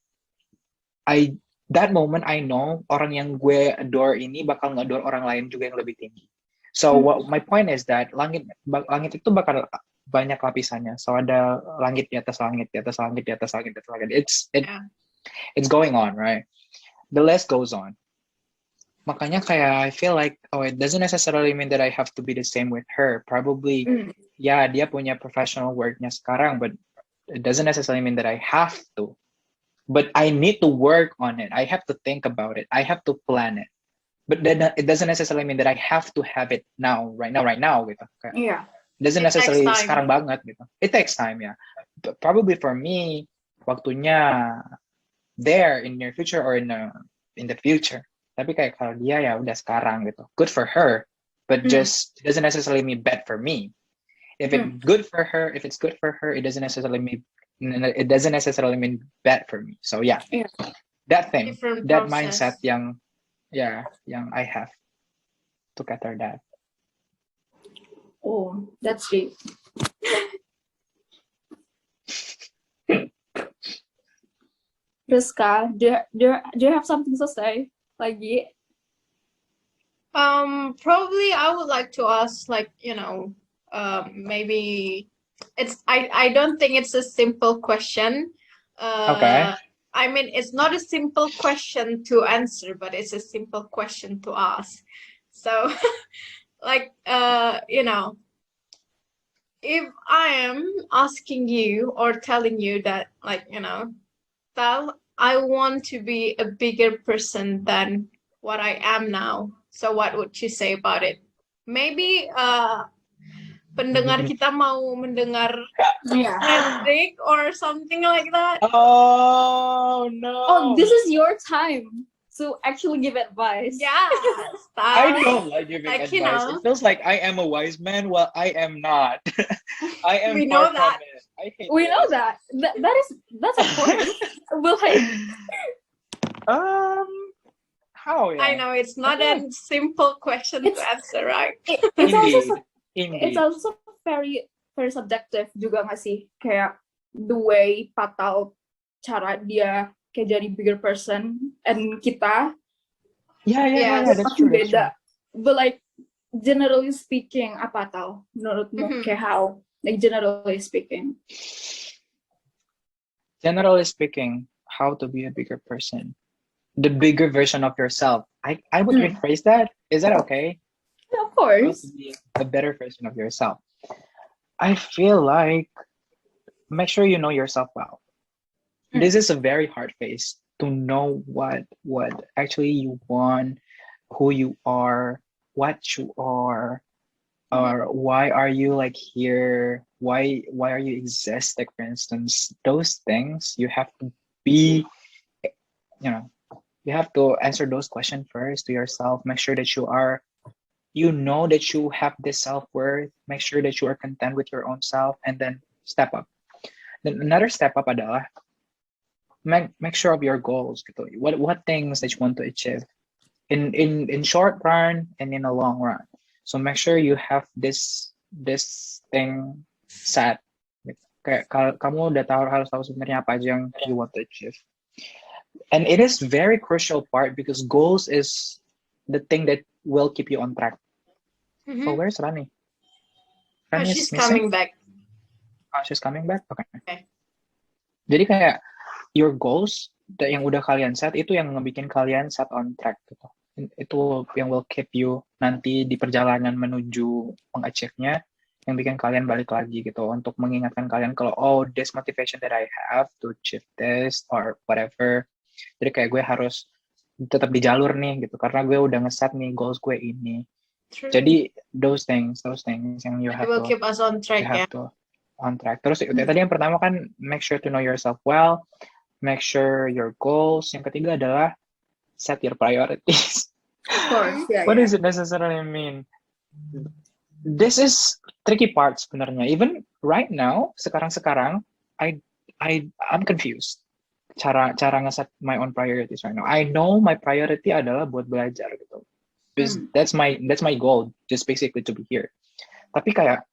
that moment I know orang yang gue adore ini bakal nge-adore orang lain juga yang lebih tinggi. So my point is that langit itu bakal banyak lapisannya. So ada langit di atas langit, di atas langit, di atas langit, di atas langit. It's going on, right? The list goes on. Makanya kayak I feel like it doesn't necessarily mean that I have to be the same with her. Probably dia punya professional worknya sekarang, but it doesn't necessarily mean that I have to. But I need to work on it. I have to think about it. I have to plan it. But then it doesn't necessarily mean that I have to have it right now gitu. Yeah. It doesn't necessarily sekarang banget gitu. It takes time, yeah. But probably for me, waktunya there in near future or in the future. Tapi kayak kalau dia ya udah sekarang gitu. Good for her, but just it doesn't necessarily mean bad for me. If it's good for her, it doesn't necessarily mean bad for me. So yeah. That thing, Different that process. mindset yang I have to cater that. Oh, that's deep. Rizka, do you have something to say lagi? Probably I would like to ask, like, maybe I don't think it's a simple question. Okay. I mean, it's not a simple question to answer, but it's a simple question to ask. So, like, if I am asking you or telling you that, like, Tal, I want to be a bigger person than what I am now. So what would you say about it? Maybe pendengar kita mau mendengar menarik or something like that. Oh no. Oh, this is your time. to actually give advice. Yeah, I stop. don't like giving Like, advice. you know. It feels like I am a wise man while I am not. I am We far know from that. it. I hate We know this. that's of course. Well, like, How? Yeah. I know it's not I feel a simple question to It's- answer, right? it's also Indeed. it's also very very subjective juga nggak sih, kayak the way Patal cara dia kayak jadi bigger person and kita Yeah, That's pasti true. That's true. beda. But like generally speaking, apa Tal menurutmu Mhm. kayak how? Like generally speaking. Generally speaking, how to be a bigger person, the bigger version of yourself. I would rephrase that. Is that okay? Yeah, of How course. to be a better version of yourself. I feel like make sure you know yourself well. This is a very hard phase to know what actually you want, who you are, what you are, or why are you like here? Why are you exist? Like for instance, those things you have to be, you have to answer those questions first to yourself. Make sure that you know that you have this self-worth. Make sure that you are content with your own self, and then step up. Then another step up adalah make sure of your goals. Gitu. What things that you want to achieve in short run and in a long run. So make sure you have this thing set. Kayak kamu udah harus tahu sebenarnya apa aja yang you want to achieve. And it is very crucial part because goals is the thing that will keep you on track. Mhm. Oh, where's Rani? Oh, Rani she's is missing? coming back. Oh, she's coming back? Okay. Okay. Jadi kayak your goals yang udah kalian set itu yang ngebikin kalian set on track gitu. Itu yang will keep you nanti di perjalanan menuju meng-achieve-nya, yang bikin kalian balik lagi gitu untuk mengingatkan kalian kalau oh this motivation that I have to achieve this or whatever. Jadi kayak gue harus tetap di jalur nih gitu karena gue udah ngeset nih goals gue ini. True. Jadi those things yang you It have will to keep us on track, you have yeah. to on track. Terus tadi yang pertama kan make sure to know yourself well, make sure your goals. Yang ketiga adalah set your priorities. Of course, yeah. What does it necessarily mean? This is tricky part sebenarnya. Even right now, sekarang I'm confused. Cara ngeset my own priorities right now. I know my priority adalah buat belajar gitu. Because that's my goal, just basically to be here. Tapi kayak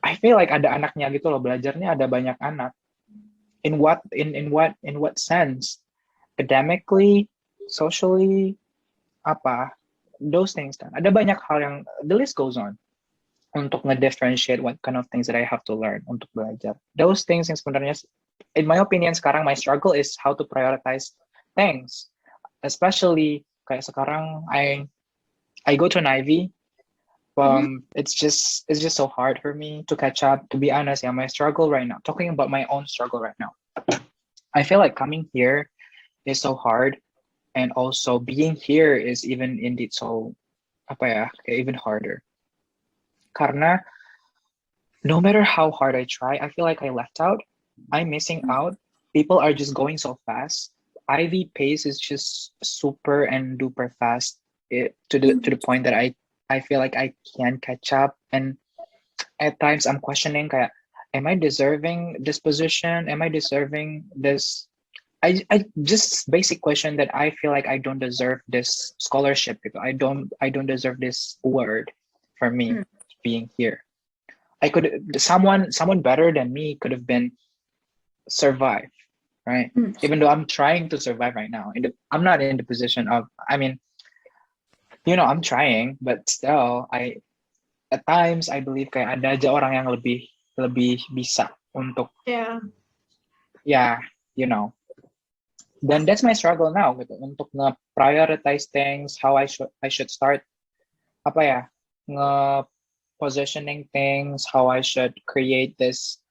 I feel like ada anaknya gitu loh, belajarnya ada banyak anak. In what sense? Academically, socially, apa? Those things kan. Ada banyak hal yang the list goes on untuk ngedifferentiate what kind of things that I have to learn untuk belajar. Those things yang sebenarnya, in my opinion, sekarang my struggle is how to prioritize things. Especially kayak sekarang I go to an Ivy. It's just so hard for me to catch up. To be honest, yeah, my struggle right now. Talking about my own struggle right now, I feel like coming here is so hard, and also being here is even indeed so even harder. Karena no matter how hard I try, I feel like I left out. I'm missing out. People are just going so fast. Ivy pace is just super and duper fast. To the point that I feel like I can't catch up, and at times I'm questioning kayak, am I deserving this position? Am I deserving this? I just basic question that I feel like I don't deserve this scholarship. I don't deserve this award for me being here. I could someone better than me could have been survive, right? Even though I'm trying to survive right now, I'm not in the position of. I mean. I'm trying, but still, at times I believe kayak ada aja orang yang lebih bisa untuk, Then that's my struggle now gitu, untuk nge-prioritize things, how I should start, nge-positioning things, how I should create this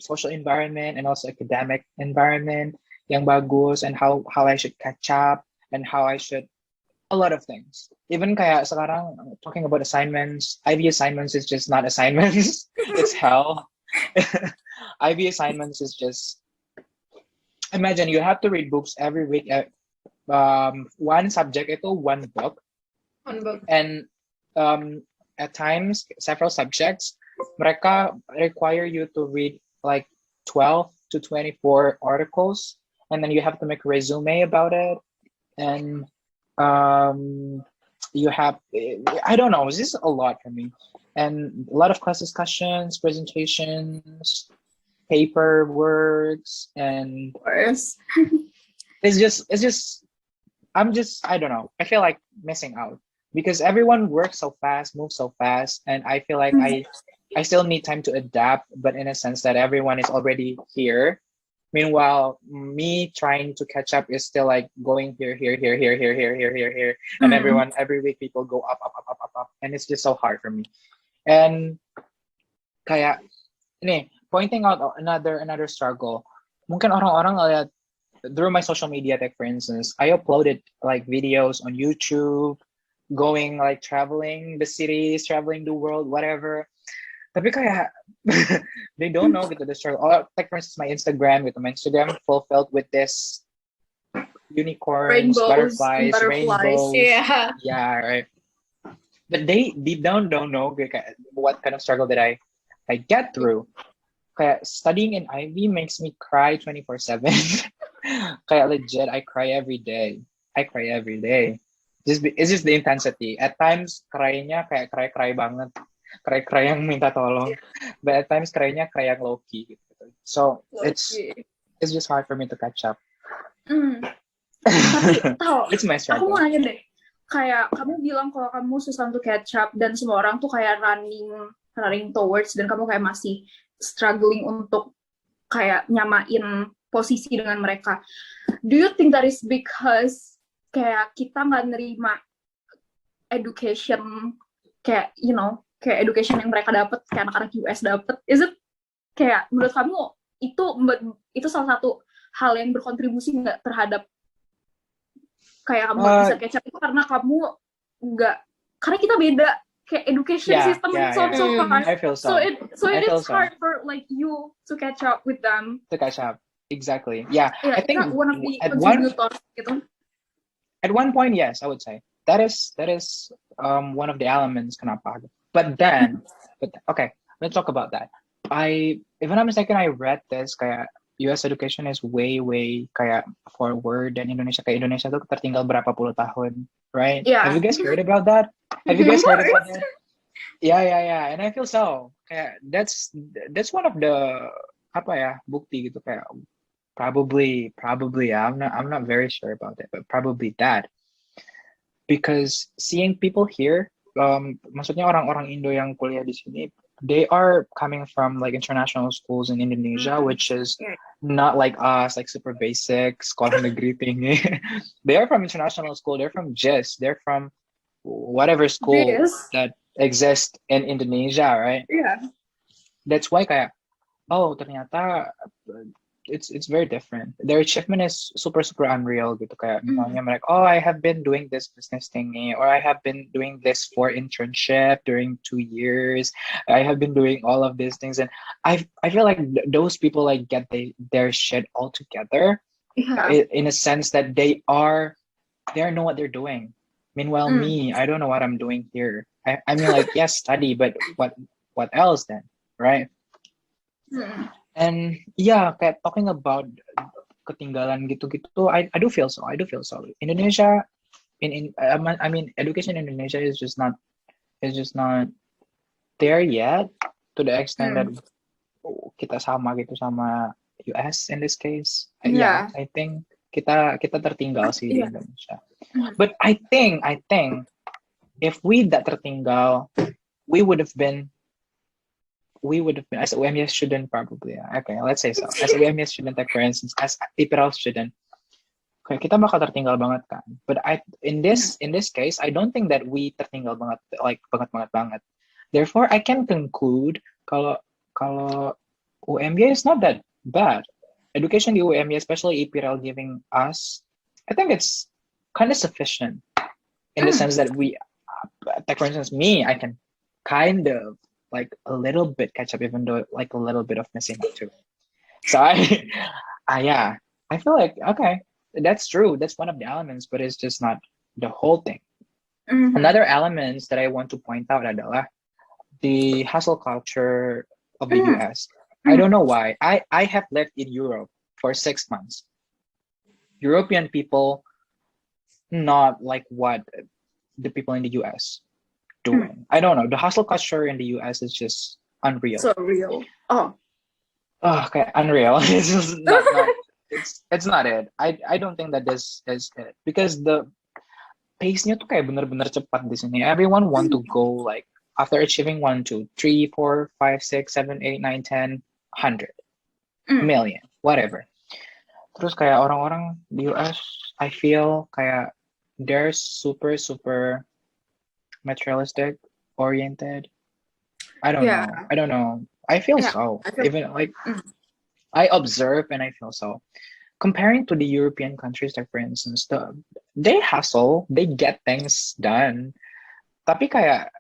social environment and also academic environment yang bagus, and how I should catch up. And how I should, a lot of things. Even kayak sekarang talking about assignments, IB assignments is just not assignments. It's hell. IB assignments is just imagine you have to read books every week. One subject itu one book, and at times several subjects mereka require you to read like 12 to 24 articles, and then you have to make a resume about it, and you have, I don't know, this is a lot for me, and a lot of class discussions, presentations, paper works, and Worse. it's just I don't know, I feel like missing out because everyone works so fast, moves so fast, and I feel like I still need time to adapt, but in a sense that everyone is already here. Meanwhile, me trying to catch up is still like going here, and everyone every week people go up, and it's just so hard for me. And kaya ini pointing out another struggle. Mungkin orang-orang ngeliat through my social media tag, for instance, I uploaded like videos on YouTube, going like traveling the cities, traveling the world, whatever. Tapi kayak they don't know gitu the struggle. Or like for instance, my Instagram full filled with this unicorns, Rainbows, butterflies, rainbows. Yeah, right. But they don't know kayak what kind of struggle that I get through. Kayak studying in Ivy makes me cry 24/7. Kayak legit, I cry every day. It's just the intensity. At times, cry-nya kayak cry banget. Cry yang minta tolong. But at times, cry-nya cry yang low-key. Gitu. So, it's just hard for me to catch up. Tapi tau, It's my aku struggle. mau nanya deh. Kayak kamu bilang kalau kamu susah untuk catch up dan semua orang tuh kayak running towards dan kamu kayak masih struggling untuk kayak nyamain posisi dengan mereka. Do you think that is because kayak kita nggak nerima education kayak kayak education yang mereka dapat, kayak anak-anak US dapat? Is it kayak menurut kamu itu salah satu hal yang berkontribusi nggak terhadap kayak kamu nggak bisa catch up itu karena kamu nggak, karena kita beda kayak education system so far. I feel so. So it is hard for like you to catch up with them. To catch up, exactly. Yeah, I think one of the at contributors gitu. At one point, yes, I would say that is one of the elements kenapa. But okay, let's talk about that. If I'm not mistaken, I read this kayak US education is way kayak forward dan Indonesia tuh tertinggal berapa puluh tahun, right? Yeah. Have you guys heard about that? Have you guys heard about that? Yeah. And I feel so. Kayak that's one of the bukti gitu kayak probably I'm not very sure about it, but probably that. Because seeing people here, maksudnya orang-orang Indo yang kuliah di sini, they are coming from like international schools in Indonesia, which is not like us, like super basic sekolah negeri thingy. They are from international school. They're from GIS. They're from whatever school that exists in Indonesia, right? Yeah. That's why kayak, ternyata it's very different. Their achievement is super unreal gitu kayak misalnya mereka, I have been doing this business thingy, or I have been doing this for internship during 2 years. I have been doing all of these things, and I feel like those people like get their shit all together in a sense that they know what they're doing. Meanwhile, me, I don't know what I'm doing here. I mean, like, yes, study, but what else then, right? And yeah, kayak talking about ketinggalan gitu-gitu, I do feel so. Indonesia, I mean, education in Indonesia is just not there yet to the extent that kita sama gitu sama US in this case. Yeah, I think kita tertinggal sih di Indonesia. But I think if we that tertinggal, we would have been as a UMY student probably. Okay, let's say so. As a UMY student, like for instance, as a IPRAL student, okay, kita bakal tertinggal banget kan. But in this case, I don't think that we tertinggal banget, like banget. Therefore, I can conclude kalau UMY is not that bad. Education di UMY, especially IPRAL giving us, I think it's kind of sufficient in the sense that we, like for instance, me, I can kind of like a little bit catch up, even though like a little bit of missing out too. So I I feel like, okay, that's true. That's one of the elements, but it's just not the whole thing. Another elements that I want to point out adalah the hustle culture of the US. I don't know why. I have lived in Europe for 6 months. European people, not like what the people in the US doing. I don't know. The hustle culture in the US is just unreal. So real. Oh, Okay, unreal. It's just not it's not it. I don't think that this is it because the pace-nya tuh kayak bener-bener cepat di sini. Everyone want to go like after achieving 1, 2, 3, 4, 5, 6, 7, 8, 9, 10, 100 million, whatever. Terus kayak orang-orang di US, I feel kayak they're super materialistic oriented. I don't know. I feel so. Even like I observe and I feel so. Comparing to the European countries, like for instance, they hustle, they get things done. Tapi kayak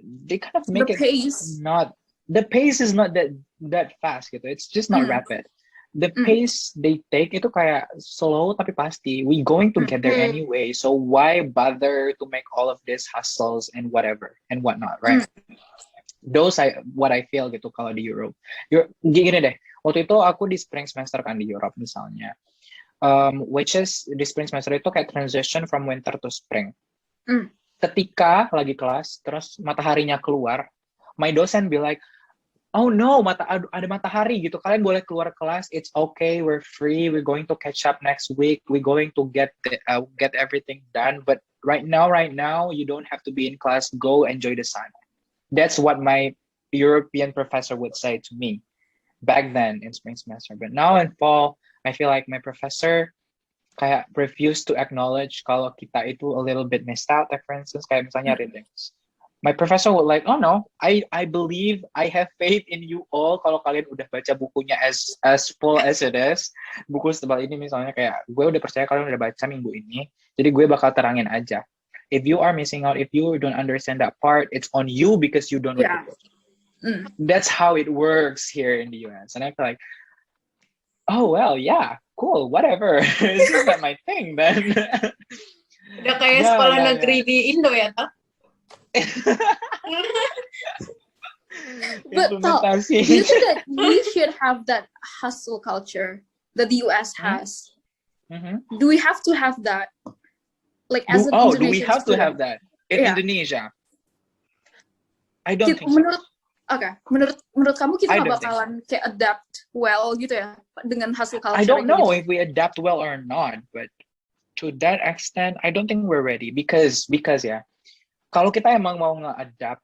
they kind of make the pace. The pace is not that fast gitu. It's just not rapid. The pace they take itu kayak slow tapi pasti. We going to get there anyway. So why bother to make all of these hustles and whatever and whatnot, right? Those what I feel gitu kalau di Europe. Gini deh. Waktu itu aku di spring semester kan di Europe misalnya. Which is di spring semester itu kayak transition from winter to spring. Ketika lagi kelas, terus mataharinya keluar, my dosen be like, oh no, ada matahari gitu. Kalian boleh keluar kelas. It's okay. We're free. We're going to catch up next week. We're going to get everything done. But right now, you don't have to be in class. Go enjoy the sun. That's what my European professor would say to me back then in spring semester. But now in fall, I feel like my professor kayak refused to acknowledge kalau kita itu a little bit missed out. Like for instance, kayak misalnya readings. My professor would like, oh no, I believe, I have faith in you all kalau kalian udah baca bukunya as full as it is. Buku setebal ini misalnya kayak, gue udah percaya kalian udah baca minggu ini, jadi gue bakal terangin aja. If you are missing out, if you don't understand that part, it's on you because you don't read the book. That's how it works here in the US. And I feel like, oh, well, yeah, cool, whatever. It's just not my thing, then. Udah kayak sekolah negeri di Indo ya, toh? But do you think that we should have that hustle culture that the US has? Do we have to have that? Like as an Indonesian do we have student? to have that in Indonesia? I don't think so. Menurut kamu kita I nggak don't think bakalan kayak adapt well gitu ya dengan hustle culture? I don't know gitu. if we adapt well or not, but to that extent, I don't think we're ready because ya, kalau kita emang mau nge-adapt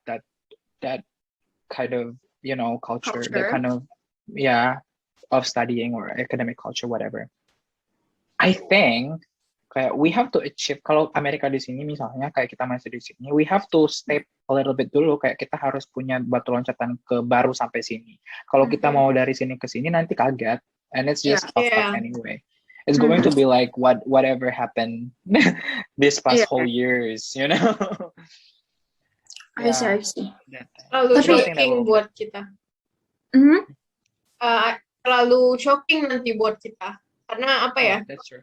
that kind of culture, that kind of of studying or academic culture, whatever. I think kayak we have to achieve, kalau Amerika di sini misalnya kayak kita masih di sini, we have to step a little bit dulu, kayak kita harus punya batu loncatan ke baru sampai sini. Kalau kita mau dari sini ke sini nanti kaget, and it's just fucked up anyway. It's going to be like whatever happened this past whole years, I see. Terlalu shocking buat kita. Terlalu shocking nanti buat kita. Karena apa ya? That's true.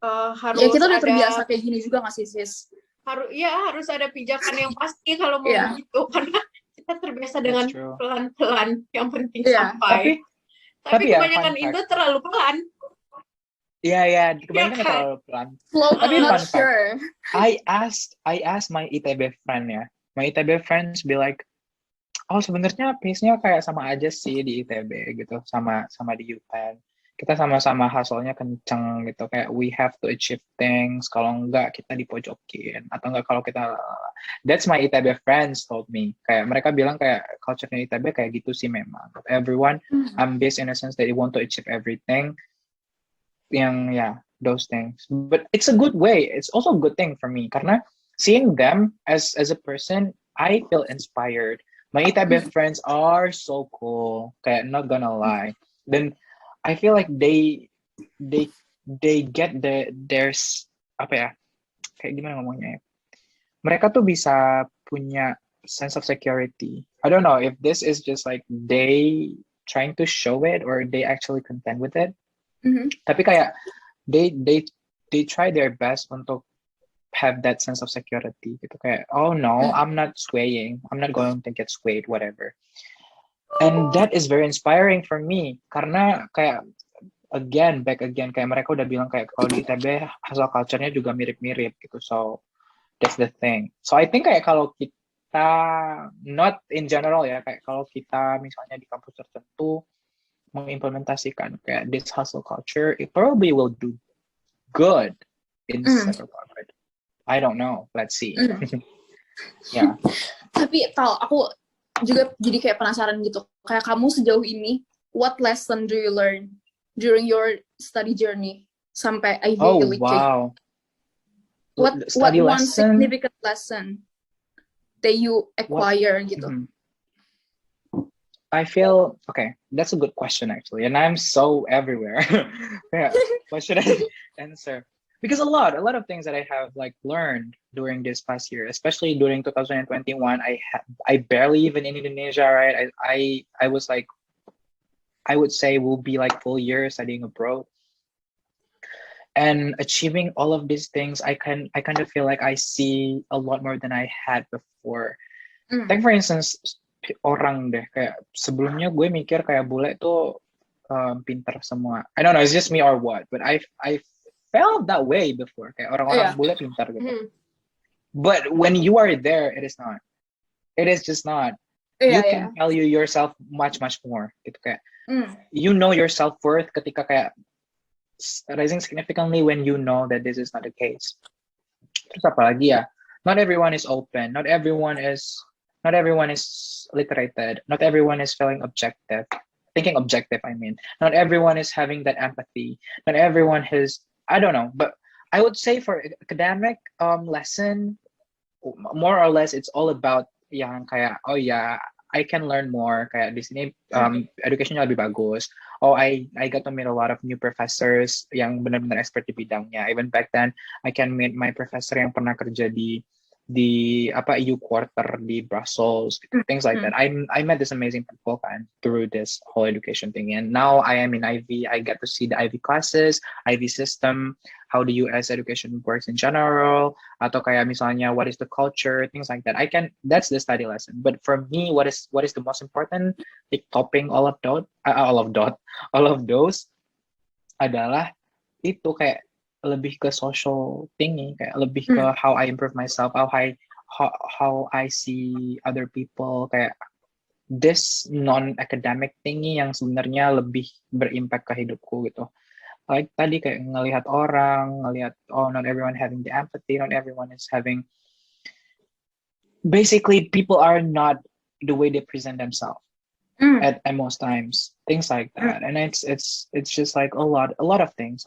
Harus kita udah terbiasa kayak gini juga nggak sih, sis? Harus ada pijakan yang pasti kalau mau gitu, karena kita terbiasa dengan pelan-pelan, yang penting sampai. Tapi kebanyakan Indo terlalu pelan. Iya, kebanyakan terlalu pelan. Tapi not sure. I asked my ITB friend ya. My ITB friends be like, oh sebenarnya pace-nya kayak sama aja sih di ITB gitu, sama di UPenn. Kita sama-sama hustle-nya kenceng gitu, kayak we have to achieve things, kalau enggak kita dipojokin, atau enggak kalau kita, that's my ITB friends told me, kayak mereka bilang kayak culture-nya ITB kayak gitu sih memang, everyone ambitious in a sense that they want to achieve everything, yang those things, but it's a good way, it's also a good thing for me, karena seeing them as a person, I feel inspired. My ITB friends are so cool, kayak not gonna lie, then I feel like they get there's apa ya, kayak gimana ngomongnya ya, mereka tuh bisa punya sense of security. I don't know if this is just like they trying to show it or they actually content with it, Tapi kayak they try their best untuk have that sense of security gitu, kayak oh no, I'm not swaying, I'm not going to get swayed, whatever. And that is very inspiring for me, karena kayak back again kayak mereka udah bilang kayak kalau di ITB hustle culture-nya juga mirip-mirip gitu. So that's the thing. So I think kayak kalau kita, not in general ya, kayak kalau kita misalnya di kampus tertentu mengimplementasikan kayak this hustle culture, it probably will do good instead of good. I don't know. Let's see. Yeah. Tapi aku juga jadi kayak penasaran gitu. Kayak kamu sejauh ini, what lesson do you learn during your study journey sampai Ivy League? Wow. What one significant lesson that you acquire gitu? I feel, okay, that's a good question actually, and I'm so everywhere. Yeah, what should I answer? Because a lot of things that I have like learned during this past year, especially during 2021, I barely even in Indonesia, right? I was like, I would say will be like full year studying abroad, and achieving all of these things, I kind of feel like I see a lot more than I had before. Like for instance, orang deh, kayak sebelumnya gue mikir kayak bule tuh pinter semua. I don't know, it's just me or what, but I felt that way before, kayak orang-orang bule pintar gitu. But when you are there, it is not. It is just not. You can value yourself much more gitu, kayak you know your self-worth ketika kayak rising significantly when you know that this is not the case. Terus apalagi ya, not everyone is open, not everyone is literated, not everyone is thinking objective, I mean. Not everyone is having that empathy, not everyone has, I don't know, but I would say for academic lesson, more or less it's all about yang kayak, oh yeah, I can learn more, kayak di sini educationnya lebih bagus. Oh, I got to meet a lot of new professors yang benar-benar expert di bidangnya. Even back then, I can meet my professor yang pernah kerja di EU quarter di Brussels, things like that. I met this amazing people kan through this whole education thing, and now I am in Ivy. I get to see the Ivy classes, Ivy system, how the US education works in general, atau kayak misalnya what is the culture, things like that. That's the study lesson. But for me, what is the most important, like topping all of those adalah itu kayak lebih ke social thingy, kayak lebih ke how I improve myself, how I see other people, kayak this non-academic thingy yang sebenarnya lebih berimpact ke hidupku gitu. Like tadi kayak ngelihat oh, not everyone having the empathy, not everyone is having, basically people are not the way they present themselves at most times, things like that. And it's just like a lot of things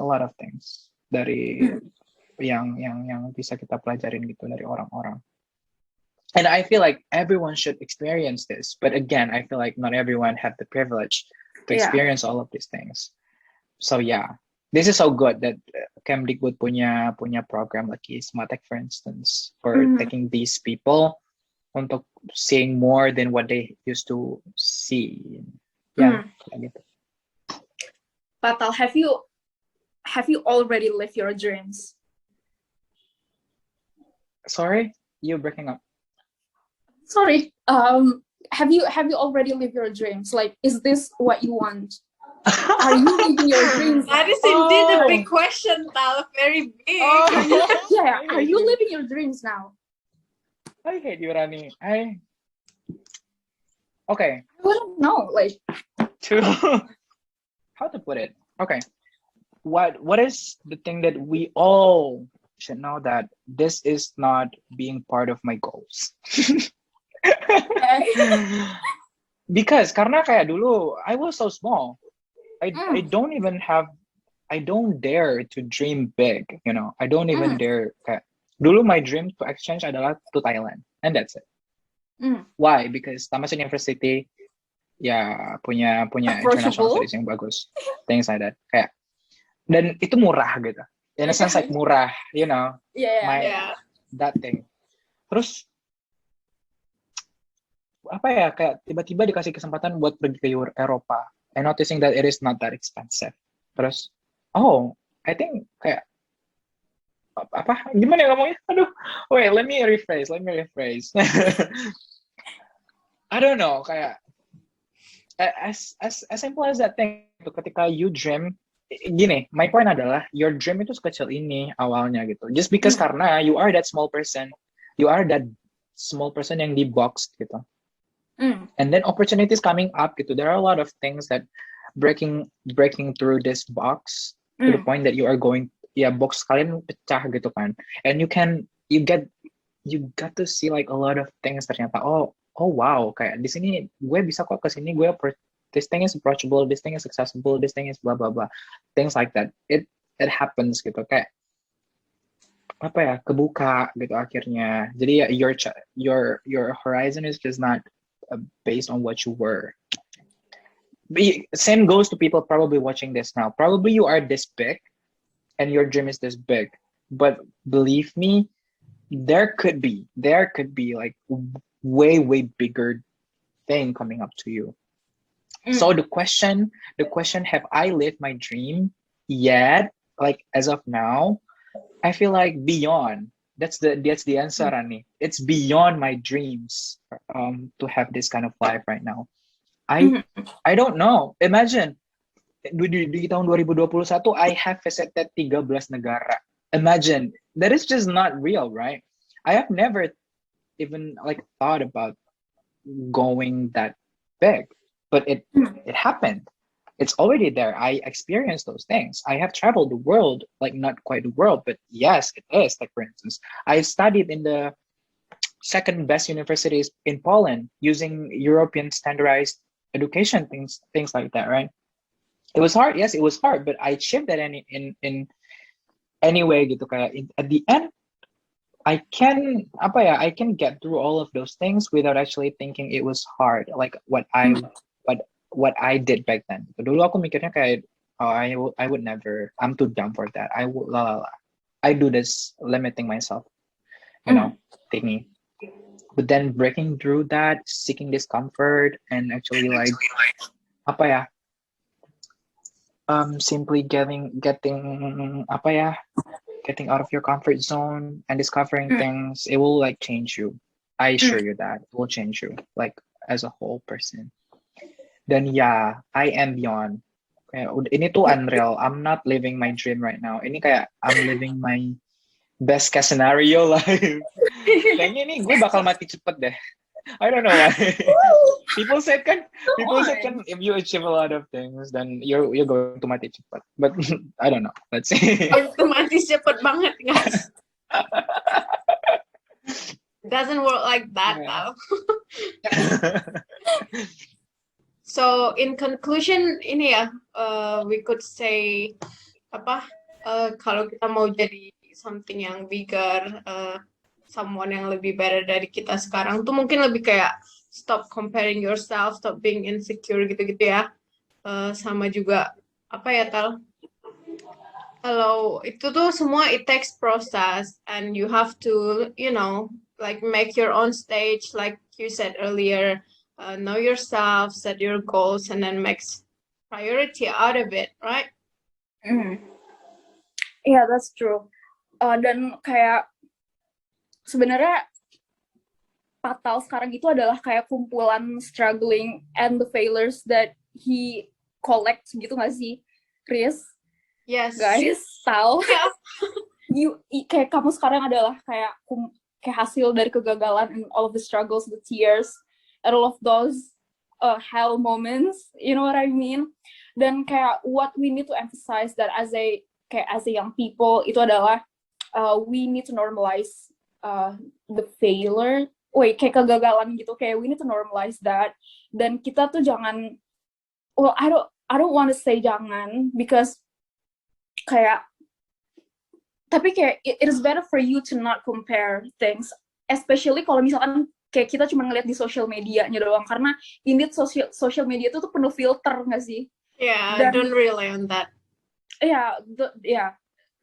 dari yang bisa kita pelajarin gitu dari orang-orang. And I feel like everyone should experience this, but again, I feel like not everyone have the privilege to experience all of these things. So yeah, this is so good that Kemdikbud punya program like Ismatek, for instance, for taking these people untuk seeing more than what they used to see. Yeah, gitu. Patal, have you already lived your dreams? Sorry, you're breaking up. Sorry. Have you already lived your dreams? Like, is this what you want? Are you living your dreams? That is indeed a big question, Tal. Very big. Yeah. Are you living your dreams now? I hate you, Rani. Okay. I don't know. Like, how to put it? Okay. What is the thing that we all should know, that this is not being part of my goals? Because karena kayak dulu I was so small. I don't dare to dream big, you know. I don't even dare kayak dulu my dream to exchange adalah to Thailand, and that's it. Why? Because Tamas University ya punya international studies yang bagus, things like that. Kayak, dan itu murah gitu. In a sense like murah, you know. That thing. Terus apa ya, kayak tiba-tiba dikasih kesempatan buat pergi ke Eropa, and noticing that it is not that expensive. Terus Oh, I think kayak apa? Gimana ya ngomongnya? Aduh, wait, let me rephrase. I don't know, kayak as simple as that thing. Ketika you dream, gini, my point adalah your dream itu sekecil ini awalnya gitu. Just because karena you are that small person yang di box gitu. And then opportunities coming up gitu. There are a lot of things that breaking through this box to the point that you are going, box kalian pecah gitu kan. And you got to see like a lot of things ternyata. Oh wow, kayak di sini gue bisa kok ke sini, this thing is approachable, this thing is accessible, this thing is blah blah blah, things like that. It happens gitu, kayak apa ya, kebuka gitu akhirnya. Jadi your horizon is just not based on what you were. Same goes to people probably watching this now. Probably you are this big, and your dream is this big, but believe me, there could be like way bigger thing coming up to you. So the question, have I lived my dream yet? Like as of now, I feel like beyond. That's the answer, Rani. It's beyond my dreams to have this kind of life right now. I don't know. Imagine di tahun 2021 I have visited 13 negara. Imagine, that is just not real, right? I have never even like thought about going that big, but it happened. It's already there. I experienced those things. I have traveled the world, like not quite the world, but yes, it is. Like for instance, I studied in the second best universities in Poland using European standardized education, things like that, right? It was hard. Yes, it was hard, but I achieved that in any way gitu, kayak at the end I can get through all of those things without actually thinking it was hard, like what I did back then. Dulu aku mikirnya kayak, I would never, I'm too dumb for that. I do this limiting myself, thinking. But then breaking through that, seeking discomfort, and actually like simply getting out of your comfort zone and discovering things, it will like change you. I assure you that it will change you like as a whole person. Dan I am beyond. Kayak, ini tuh unreal. I'm not living my dream right now. Ini kayak I'm living my best case scenario life. Kayaknya ini gue bakal mati cepet deh. I don't know why. People said kan if you achieve a lot of things, then you're going to mati cepat. But I don't know. Let's see. Itu mati cepat banget, guys. Doesn't work like that, though. So in conclusion, ini ya, we could say kalau kita mau jadi something yang bigger, someone yang lebih better dari kita sekarang tuh mungkin lebih kayak stop comparing yourself, stop being insecure gitu-gitu ya. Sama juga Tal? Kalau itu tuh semua it takes process, and you have to like make your own stage, like you said earlier, know yourself, set your goals, and then make priority out of it, right? Yeah, that's true. Dan kayak sebenarnya Patal sekarang itu adalah kayak kumpulan struggling and the failures that he collects gitu nggak sih, Chris? Yes. Guys, Tal. Kayak kamu sekarang adalah kayak hasil dari kegagalan and all of the struggles, the tears, and all of those hell moments, you know what I mean? Dan kayak what we need to emphasize that as a young people itu adalah we need to normalize the failure, kayak kegagalan gitu, kayak we need to normalize that. Dan kita tuh jangan, I don't want to say jangan, because kayak, tapi kayak it is better for you to not compare things, especially kalau misalkan kayak kita cuma ngeliat di social media-nya doang, karena indeed social media itu tuh penuh filter nggak sih? Yeah, don't rely on that.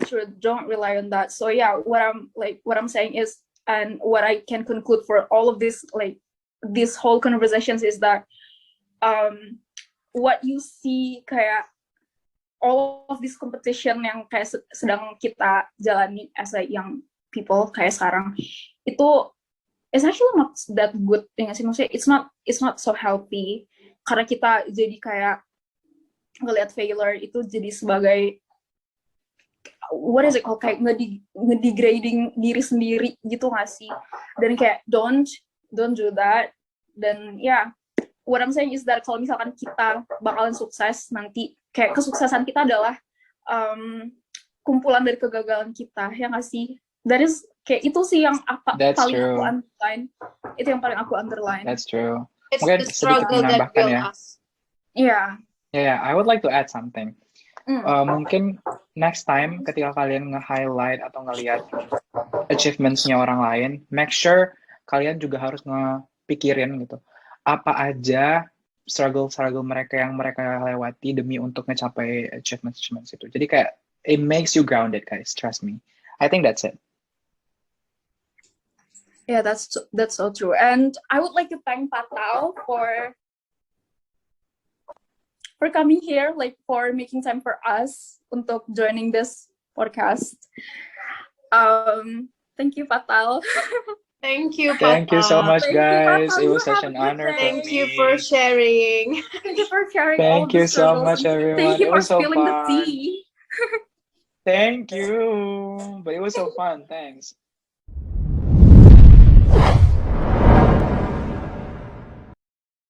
True, don't rely on that. So what I'm saying is, and what I can conclude for all of this, like this whole conversations, is that what you see kayak all of this competition yang kayak sedang kita jalani as a young people kayak sekarang itu it's actually not that good ya nggak sih, maksudnya it's not so healthy karena kita jadi kayak ngelihat failure itu jadi sebagai what is it called, kayak ngedegrading diri sendiri gitu nggak sih, dan kayak don't do that. Dan what I'm saying is that kalau misalkan kita bakalan sukses nanti, kayak kesuksesan kita adalah kumpulan dari kegagalan kita, ya nggak sih? That is kayak itu sih yang paling true. aku underline. Itu yang paling aku underline. That's true. It's Mungkin the sedikit struggle that menambahkan built ya. us. Yeah. I would like to add something. Mungkin next time ketika kalian nge-highlight atau ngelihat achievements-nya orang lain, make sure kalian juga harus ngepikirin gitu. Apa aja struggle mereka yang mereka lewati demi untuk ngecapai achievements itu. Jadi kayak it makes you grounded, guys. Trust me. I think that's it. Yeah, that's so true. And I would like to thank Patal for coming here, like for making time for us untuk joining this podcast. Thank you, Patal. Thank you, Papa. Thank you so much, Thank you, guys. Papa. It was You such have an a good honor day. for Thank me. you for sharing. Thank you for sharing all Thank the you so struggles. much, everyone. Thank you It for was so spilling the fun. tea. Thank you. But it was so fun. Thanks.